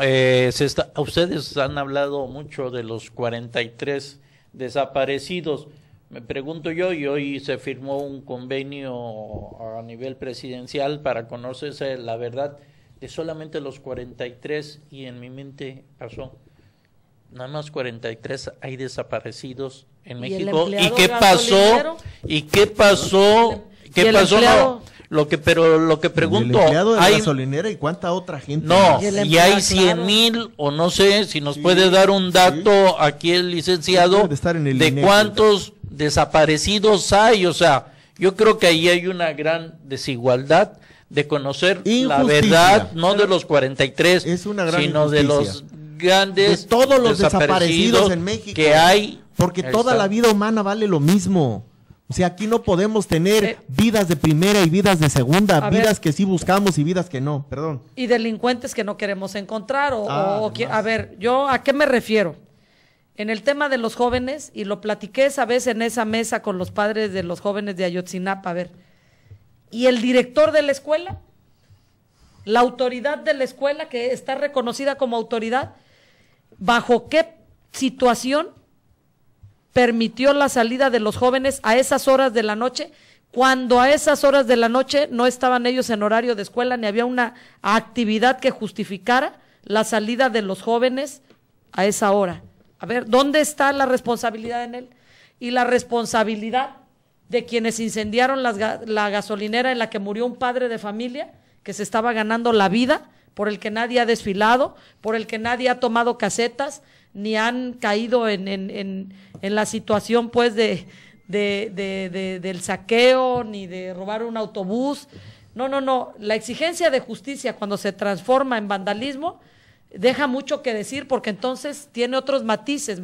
ustedes han hablado mucho de los 43 desaparecidos. Me pregunto yo, y hoy se firmó un convenio a nivel presidencial para conocerse la verdad de solamente los 43, y en mi mente pasó, nada más 43 hay desaparecidos en México. ¿Y qué pasó? ¿Qué pasó? No, lo que pregunto, el empleado de la gasolinera y cuánta otra gente. No, y hay 100,000 o no sé si nos puede dar un dato aquí el licenciado de cuántos desaparecidos hay. O sea, yo creo que ahí hay una gran desigualdad de conocer la verdad, no de los 43, es una gran sino de los grandes, de todos los desaparecidos en México que hay, porque toda la vida humana vale lo mismo. O sea, aquí no podemos tener vidas de primera y vidas de segunda, vidas que sí buscamos y vidas que no, perdón. Y delincuentes que no queremos encontrar, a ver, ¿yo a qué me refiero? En el tema de los jóvenes, y lo platiqué esa vez en esa mesa con los padres de los jóvenes de Ayotzinapa, a ver, ¿y el director de la escuela? La autoridad de la escuela, que está reconocida como autoridad, ¿bajo qué situación permitió la salida de los jóvenes a esas horas de la noche, cuando a esas horas de la noche no estaban ellos en horario de escuela, ni había una actividad que justificara la salida de los jóvenes a esa hora? A ver, ¿dónde está la responsabilidad en él? Y la responsabilidad de quienes incendiaron la gasolinera en la que murió un padre de familia que se estaba ganando la vida por el que nadie ha desfilado, por el que nadie ha tomado casetas, ni han caído en la situación pues del saqueo, ni de robar un autobús. No, la exigencia de justicia cuando se transforma en vandalismo deja mucho que decir, porque entonces tiene otros matices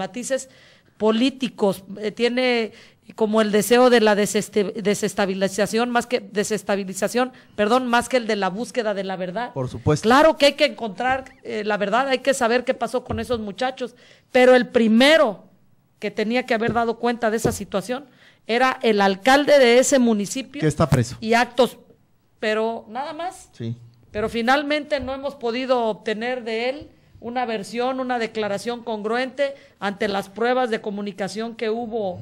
políticos, tiene como el deseo de la desestabilización, más que el de la búsqueda de la verdad. Por supuesto. Claro que hay que encontrar la verdad, hay que saber qué pasó con esos muchachos, pero el primero que tenía que haber dado cuenta de esa situación era el alcalde de ese municipio. Que está preso. Y actos, pero nada más. Sí. Pero finalmente no hemos podido obtener de él una versión, una declaración congruente ante las pruebas de comunicación que hubo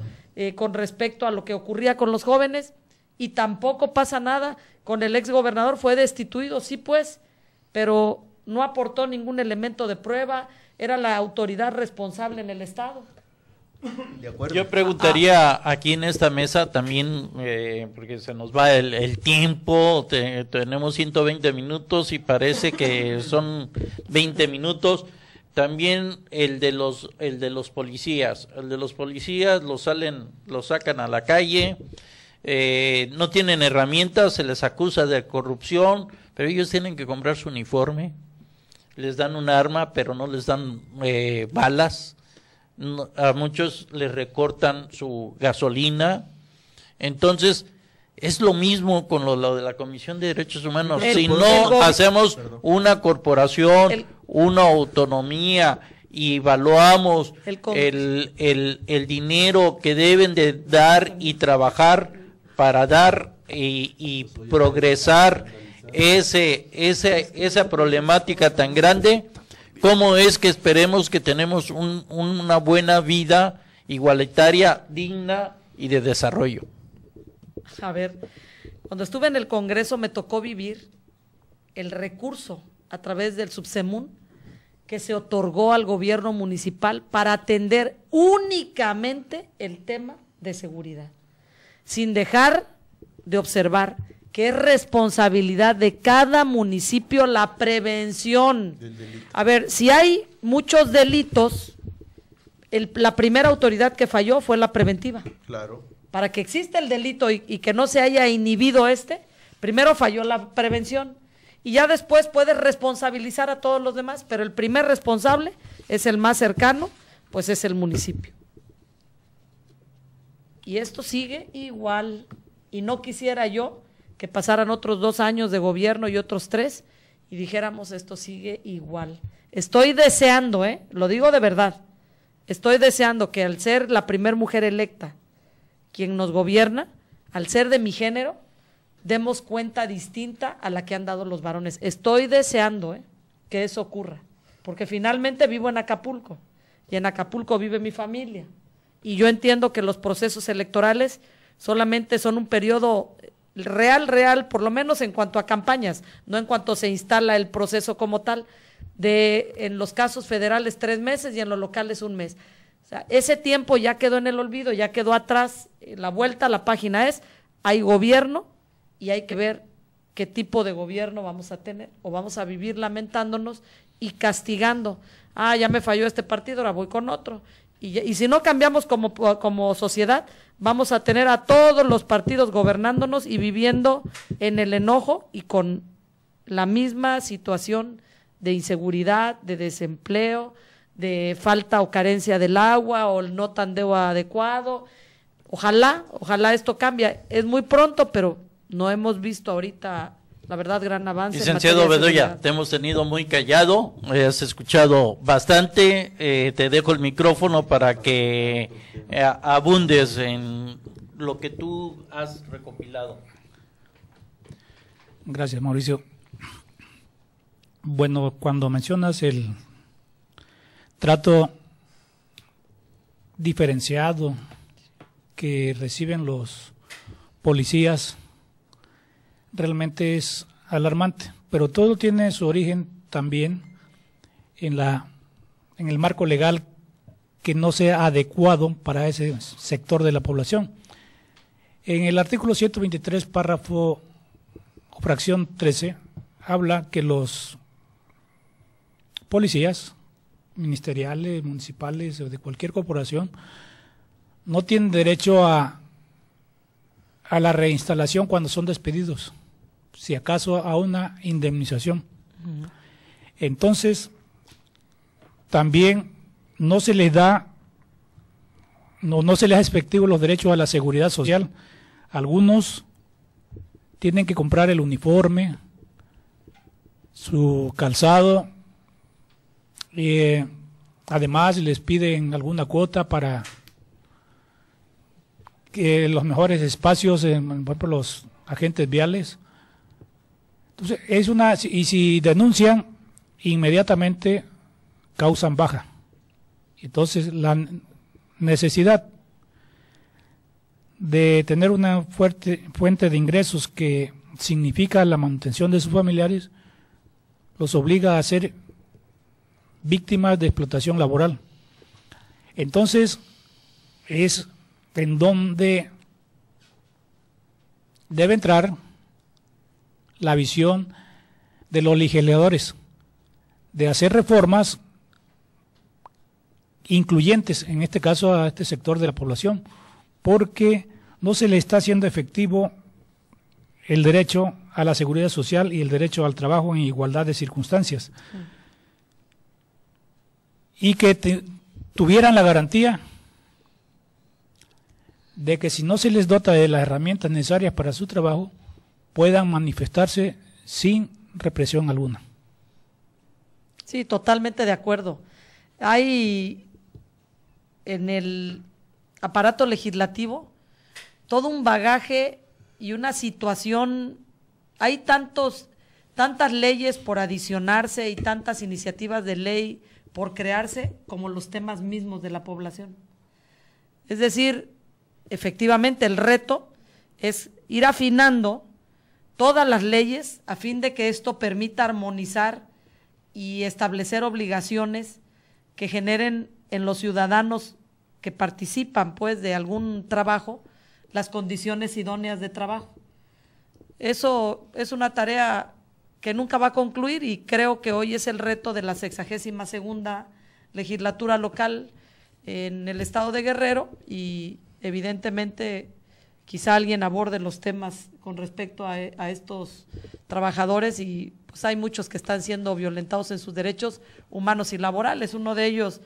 con respecto a lo que ocurría con los jóvenes, y tampoco pasa nada con el exgobernador. Fue destituido, sí pues, pero no aportó ningún elemento de prueba, era la autoridad responsable en el estado. De acuerdo. Yo preguntaría aquí en esta mesa también, porque se nos va el tiempo, tenemos 120 minutos y parece que son 20 minutos. También el de los policías. El de los policías los sacan a la calle, no tienen herramientas, se les acusa de corrupción, pero ellos tienen que comprar su uniforme, les dan un arma, pero no les dan balas. A muchos les recortan su gasolina. Entonces es lo mismo con lo de la Comisión de Derechos Humanos. Si no hacemos una corporación, una autonomía, y evaluamos el dinero que deben de dar y trabajar para dar y progresar esa problemática tan grande, ¿cómo es que esperemos que tenemos una buena vida igualitaria, digna y de desarrollo? A ver, cuando estuve en el Congreso me tocó vivir el recurso a través del Subsemun que se otorgó al gobierno municipal para atender únicamente el tema de seguridad, sin dejar de observar que es responsabilidad de cada municipio la prevención. A ver, si hay muchos delitos, la primera autoridad que falló fue la preventiva. Claro. Para que exista el delito y que no se haya inhibido primero falló la prevención, y ya después puedes responsabilizar a todos los demás, pero el primer responsable es el más cercano, pues es el municipio. Y esto sigue igual, y no quisiera yo que pasaran otros 2 años de gobierno y otros 3 y dijéramos esto sigue igual. Estoy deseando, lo digo de verdad, estoy deseando que al ser la primer mujer electa quien nos gobierna, al ser de mi género, demos cuenta distinta a la que han dado los varones. Estoy deseando que eso ocurra, porque finalmente vivo en Acapulco y en Acapulco vive mi familia, y yo entiendo que los procesos electorales solamente son un periodo real, por lo menos en cuanto a campañas, no en cuanto se instala el proceso como tal, en los casos federales 3 meses y en los locales 1 mes. O sea, ese tiempo ya quedó en el olvido, ya quedó atrás. La vuelta a la página hay gobierno y hay que ver qué tipo de gobierno vamos a tener, o vamos a vivir lamentándonos y castigando. Ya me falló este partido, ahora voy con otro. Y si no cambiamos como sociedad, vamos a tener a todos los partidos gobernándonos y viviendo en el enojo y con la misma situación de inseguridad, de desempleo, de falta o carencia del agua o el no tandeo adecuado. Ojalá esto cambie. Es muy pronto, pero no hemos visto ahorita, la verdad, gran avance. Licenciado Bedoya, te hemos tenido muy callado, has escuchado bastante, te dejo el micrófono para que abundes en lo que tú has recopilado. Gracias, Mauricio. Bueno, cuando mencionas el trato diferenciado que reciben los policías, realmente es alarmante, pero todo tiene su origen también en el marco legal que no sea adecuado para ese sector de la población. En el artículo 123, párrafo o fracción 13, habla que los policías ministeriales, municipales o de cualquier corporación no tienen derecho a la reinstalación cuando son despedidos, si acaso a una indemnización. Entonces, también no se les da, no se les da efectivo los derechos a la seguridad social. Algunos tienen que comprar el uniforme, su calzado, y además les piden alguna cuota para que los mejores espacios, por ejemplo, los agentes viales. Entonces, y si denuncian, inmediatamente causan baja. Entonces, la necesidad de tener una fuerte fuente de ingresos que significa la manutención de sus familiares, los obliga a ser víctimas de explotación laboral. Entonces, es en donde debe entrar la visión de los legisladores, de hacer reformas incluyentes, en este caso a este sector de la población, porque no se le está haciendo efectivo el derecho a la seguridad social y el derecho al trabajo en igualdad de circunstancias. Y que tuvieran la garantía de que si no se les dota de las herramientas necesarias para su trabajo, puedan manifestarse sin represión alguna. Sí, totalmente de acuerdo. Hay en el aparato legislativo todo un bagaje y una situación, hay tantas leyes por adicionarse y tantas iniciativas de ley por crearse como los temas mismos de la población. Es decir, efectivamente el reto es ir afinando todas las leyes a fin de que esto permita armonizar y establecer obligaciones que generen en los ciudadanos que participan pues de algún trabajo las condiciones idóneas de trabajo. Eso es una tarea que nunca va a concluir y creo que hoy es el reto de la 62ª legislatura local en el estado de Guerrero y evidentemente quizá alguien aborde los temas con respecto a estos trabajadores y pues hay muchos que están siendo violentados en sus derechos humanos y laborales. Uno de ellos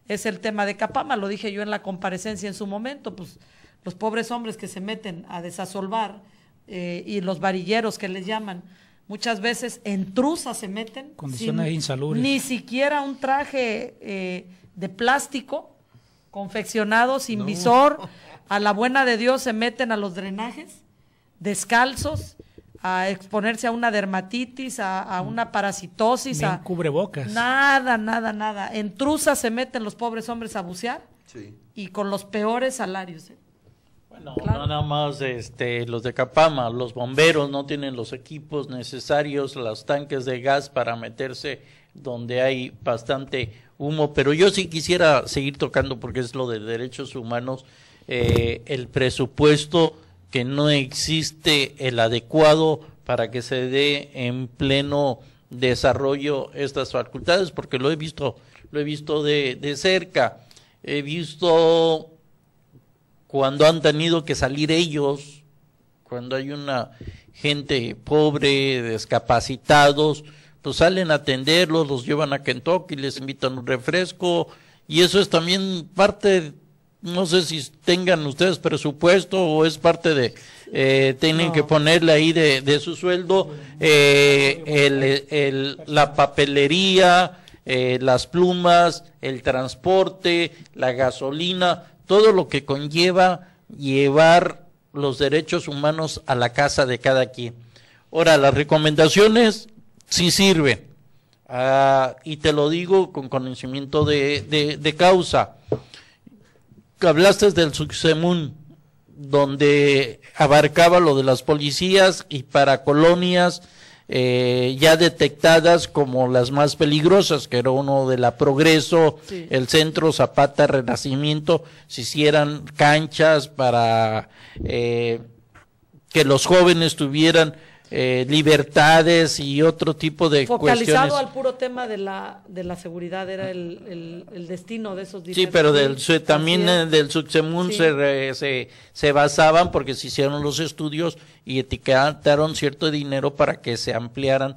es el tema de Capama, lo dije yo en la comparecencia en su momento, pues los pobres hombres que se meten a desasolvar y los varilleros que les llaman, muchas veces en truza se meten. Condiciones insalubres. Ni siquiera un traje de plástico confeccionado sin visor, a la buena de Dios se meten a los drenajes, descalzos, a exponerse a una dermatitis, a una parasitosis. Ni cubrebocas. Nada. En truza se meten los pobres hombres a bucear y con los peores salarios. Bueno, claro. No nada más los de Capama, los bomberos no tienen los equipos necesarios, los tanques de gas para meterse donde hay bastante humo, pero yo sí quisiera seguir tocando porque es lo de derechos humanos, el presupuesto que no existe el adecuado para que se dé en pleno desarrollo estas facultades, porque lo he visto de cerca, he visto cuando han tenido que salir ellos, cuando hay una gente pobre, discapacitados, pues salen a atenderlos, los llevan a Kentucky, les invitan un refresco, y eso es también parte, no sé si tengan ustedes presupuesto o es parte de, tienen que ponerle ahí de su sueldo, la papelería, las plumas, el transporte, la gasolina, todo lo que conlleva llevar los derechos humanos a la casa de cada quien. Ahora, las recomendaciones sí sirven, y te lo digo con conocimiento de causa. Hablaste del Suxemún, donde abarcaba lo de las policías y para colonias ya detectadas como las más peligrosas, que era uno de la Progreso, sí, el Centro Zapata, Renacimiento, se hicieran canchas para que los jóvenes tuvieran libertades y otro tipo de focalizado cuestiones. al puro tema de la seguridad, era el destino de esos dineros. Sí, pero también del Sucsemun Sí. se basaban porque se hicieron los estudios y etiquetaron cierto dinero para que se ampliaran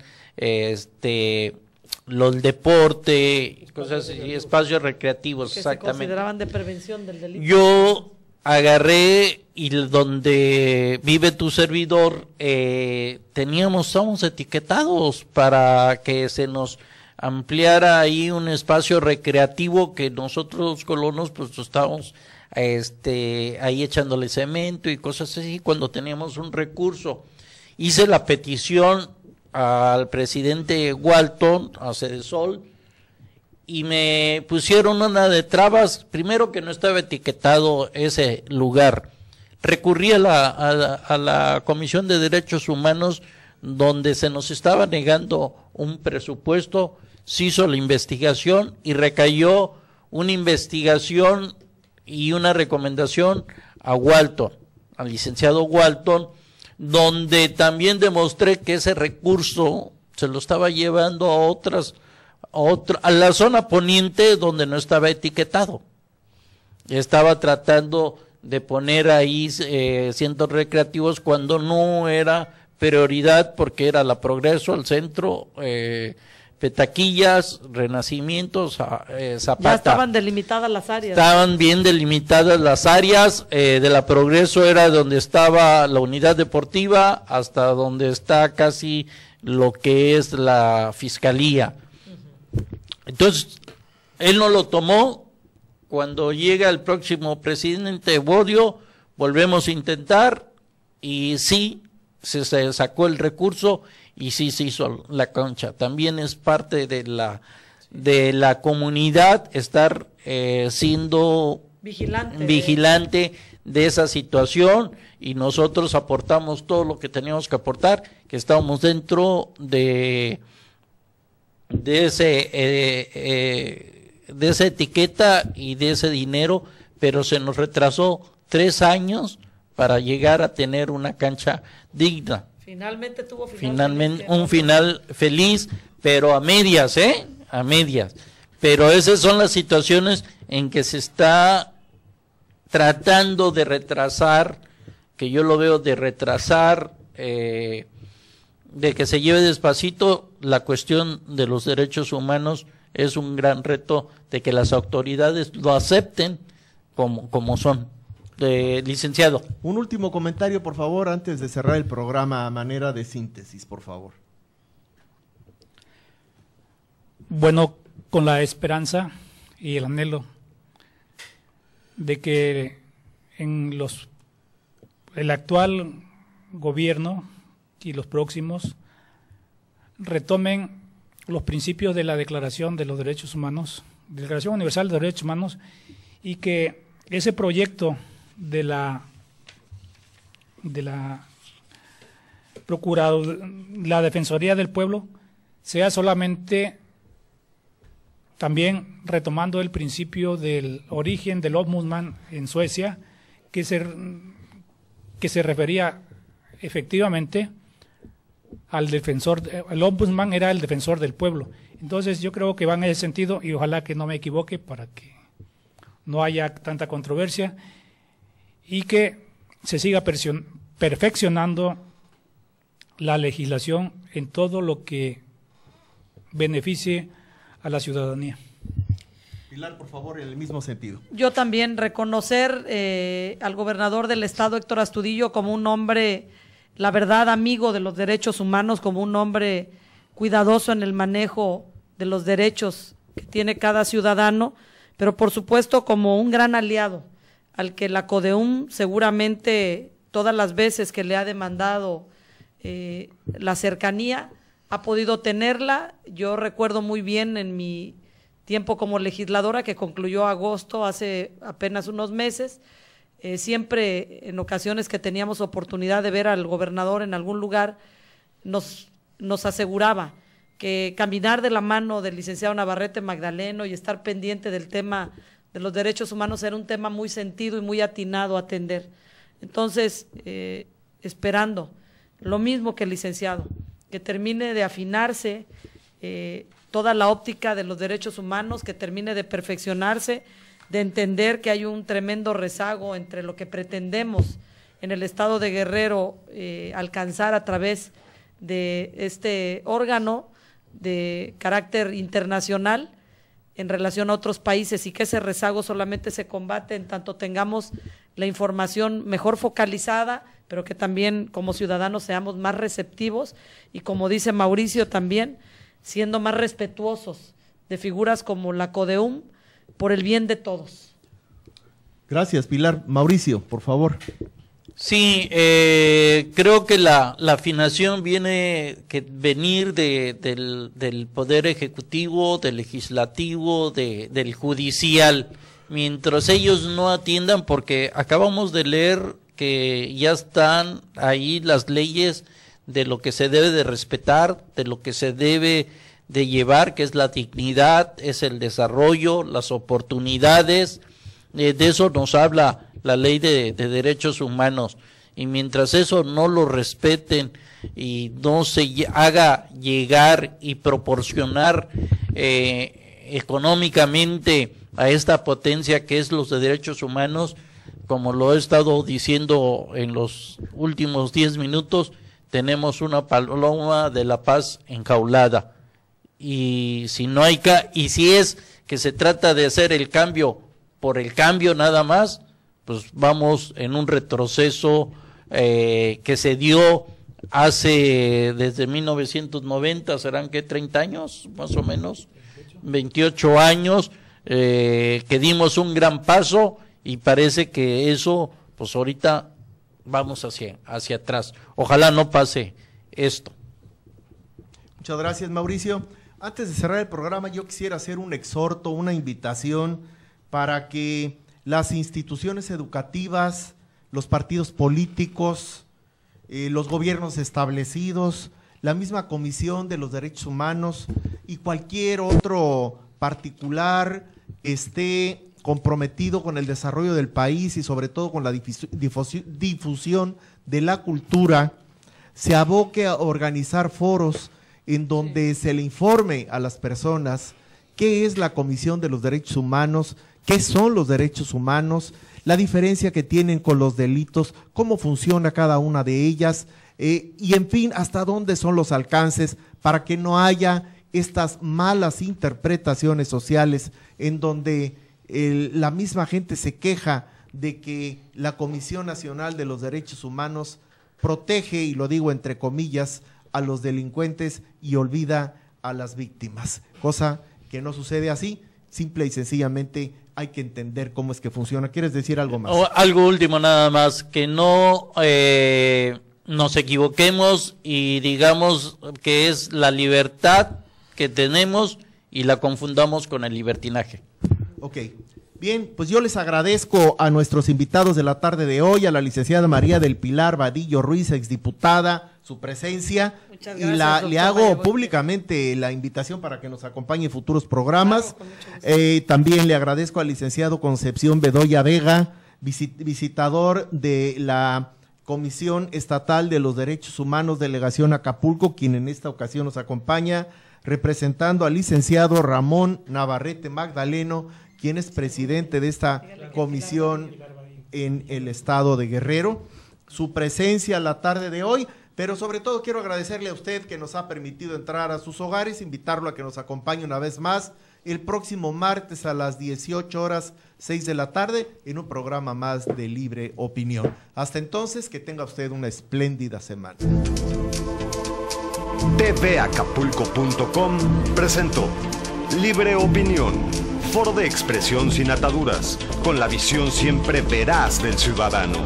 los deporte, cosas así, espacios recreativos, que exactamente. se consideraban de prevención del delito. Yo agarré y donde vive tu servidor, estábamos etiquetados para que se nos ampliara ahí un espacio recreativo que nosotros colonos pues estábamos ahí echándole cemento y cosas así cuando teníamos un recurso. Hice la petición al presidente Walton, a Cedesol, y me pusieron una de trabas, primero que no estaba etiquetado ese lugar. Recurrí a la Comisión de Derechos Humanos, donde se nos estaba negando un presupuesto, se hizo la investigación y recayó una investigación y una recomendación a Walton, al licenciado Walton, donde también demostré que ese recurso se lo estaba llevando a la zona poniente donde no estaba etiquetado. Estaba tratando de poner ahí centros recreativos cuando no era prioridad porque era la Progreso, el centro, Petaquillas, Renacimiento, Zapata. Ya estaban delimitadas las áreas. Estaban bien delimitadas las áreas, de la Progreso era donde estaba la unidad deportiva hasta donde está casi lo que es la fiscalía. Entonces, él no lo tomó. Cuando llega el próximo presidente Bodio, volvemos a intentar y sí, se sacó el recurso y sí se hizo la cancha. También es parte de la comunidad estar siendo vigilante de esa situación y nosotros aportamos todo lo que teníamos que aportar, que estábamos dentro de esa etiqueta y de ese dinero, pero se nos retrasó 3 años para llegar a tener una cancha digna. Finalmente tuvo finalmente un final feliz, pero a medias, a medias. Pero esas son las situaciones en que se está tratando de retrasar, que yo lo veo de retrasar, de que se lleve despacito la cuestión de los derechos humanos. Es un gran reto de que las autoridades lo acepten como son. Licenciado. Un último comentario, por favor, antes de cerrar el programa a manera de síntesis, por favor. Bueno, con la esperanza y el anhelo de que el actual gobierno y los próximos retomen los principios de la Declaración de los Derechos Humanos, Declaración Universal de Derechos Humanos, y que ese proyecto de la Defensoría del Pueblo sea solamente también retomando el principio del origen del Ombudsman en Suecia, que se refería efectivamente al defensor. El Ombudsman era el defensor del pueblo. Entonces yo creo que va en ese sentido y ojalá que no me equivoque para que no haya tanta controversia y que se siga perfeccionando la legislación en todo lo que beneficie a la ciudadanía. Pilar, por favor, en el mismo sentido. Yo también reconocer al gobernador del estado, Héctor Astudillo, como un hombre, la verdad, amigo de los derechos humanos, como un hombre cuidadoso en el manejo de los derechos que tiene cada ciudadano, pero por supuesto como un gran aliado al que la CODEUM seguramente todas las veces que le ha demandado la cercanía ha podido tenerla. Yo recuerdo muy bien en mi tiempo como legisladora, que concluyó agosto, hace apenas unos meses, siempre en ocasiones que teníamos oportunidad de ver al gobernador en algún lugar, nos aseguraba que caminar de la mano del licenciado Navarrete Magdaleno y estar pendiente del tema de los derechos humanos era un tema muy sentido y muy atinado a atender. Entonces, esperando lo mismo que el licenciado, que termine de afinarse toda la óptica de los derechos humanos, que termine de perfeccionarse, de entender que hay un tremendo rezago entre lo que pretendemos en el estado de Guerrero alcanzar a través de este órgano de carácter internacional en relación a otros países, y que ese rezago solamente se combate en tanto tengamos la información mejor focalizada, pero que también como ciudadanos seamos más receptivos y, como dice Mauricio, también siendo más respetuosos de figuras como la CODEUM por el bien de todos. Gracias, Pilar. Mauricio, por favor. Sí, creo que la afinación venir del Poder Ejecutivo, del Legislativo, del Judicial, mientras ellos no atiendan, porque acabamos de leer que ya están ahí las leyes de lo que se debe de respetar, de lo que se debe de llevar, que es la dignidad, es el desarrollo, las oportunidades, de eso nos habla la ley de derechos humanos, y mientras eso no lo respeten y no se haga llegar y proporcionar económicamente a esta potencia que es los de derechos humanos, como lo he estado diciendo en los últimos 10 minutos, tenemos una paloma de la paz enjaulada, y si no hay y si es que se trata de hacer el cambio por el cambio nada más, pues vamos en un retroceso que se dio desde 1990, serán que 30 años, más o menos, 28 años, que dimos un gran paso, y parece que eso, pues ahorita vamos hacia atrás. Ojalá no pase esto. Muchas gracias, Mauricio. Antes de cerrar el programa, yo quisiera hacer un exhorto, una invitación para que las instituciones educativas, los partidos políticos, los gobiernos establecidos, la misma Comisión de los Derechos Humanos y cualquier otro particular esté comprometido con el desarrollo del país y sobre todo con la difusión de la cultura, se aboque a organizar foros en donde se le informe a las personas qué es la Comisión de los Derechos Humanos, qué son los derechos humanos, la diferencia que tienen con los delitos, cómo funciona cada una de ellas, y en fin, hasta dónde son los alcances, para que no haya estas malas interpretaciones sociales en donde la misma gente se queja de que la Comisión Nacional de los Derechos Humanos protege, y lo digo entre comillas, a los delincuentes y olvida a las víctimas, cosa que no sucede así. Simple y sencillamente hay que entender cómo es que funciona. ¿Quieres decir algo más? Algo último nada más, que no nos equivoquemos y digamos que es la libertad que tenemos y la confundamos con el libertinaje. Ok, bien, pues yo les agradezco a nuestros invitados de la tarde de hoy, a la licenciada María del Pilar Vadillo Ruiz, exdiputada, su presencia. Muchas gracias, y le hago públicamente la invitación para que nos acompañe en futuros programas. Claro, también le agradezco al licenciado Concepción Bedoya Vega, visitador de la Comisión Estatal de los Derechos Humanos, Delegación Acapulco, quien en esta ocasión nos acompaña, representando al licenciado Ramón Navarrete Magdaleno, quien es presidente de esta comisión en el estado de Guerrero, su presencia la tarde de hoy, pero sobre todo quiero agradecerle a usted que nos ha permitido entrar a sus hogares, invitarlo a que nos acompañe una vez más el próximo martes a las 18:06 de la tarde en un programa más de Libre Opinión. Hasta entonces, que tenga usted una espléndida semana. tvacapulco.com presentó Libre Opinión, foro de expresión sin ataduras, con la visión siempre veraz del ciudadano.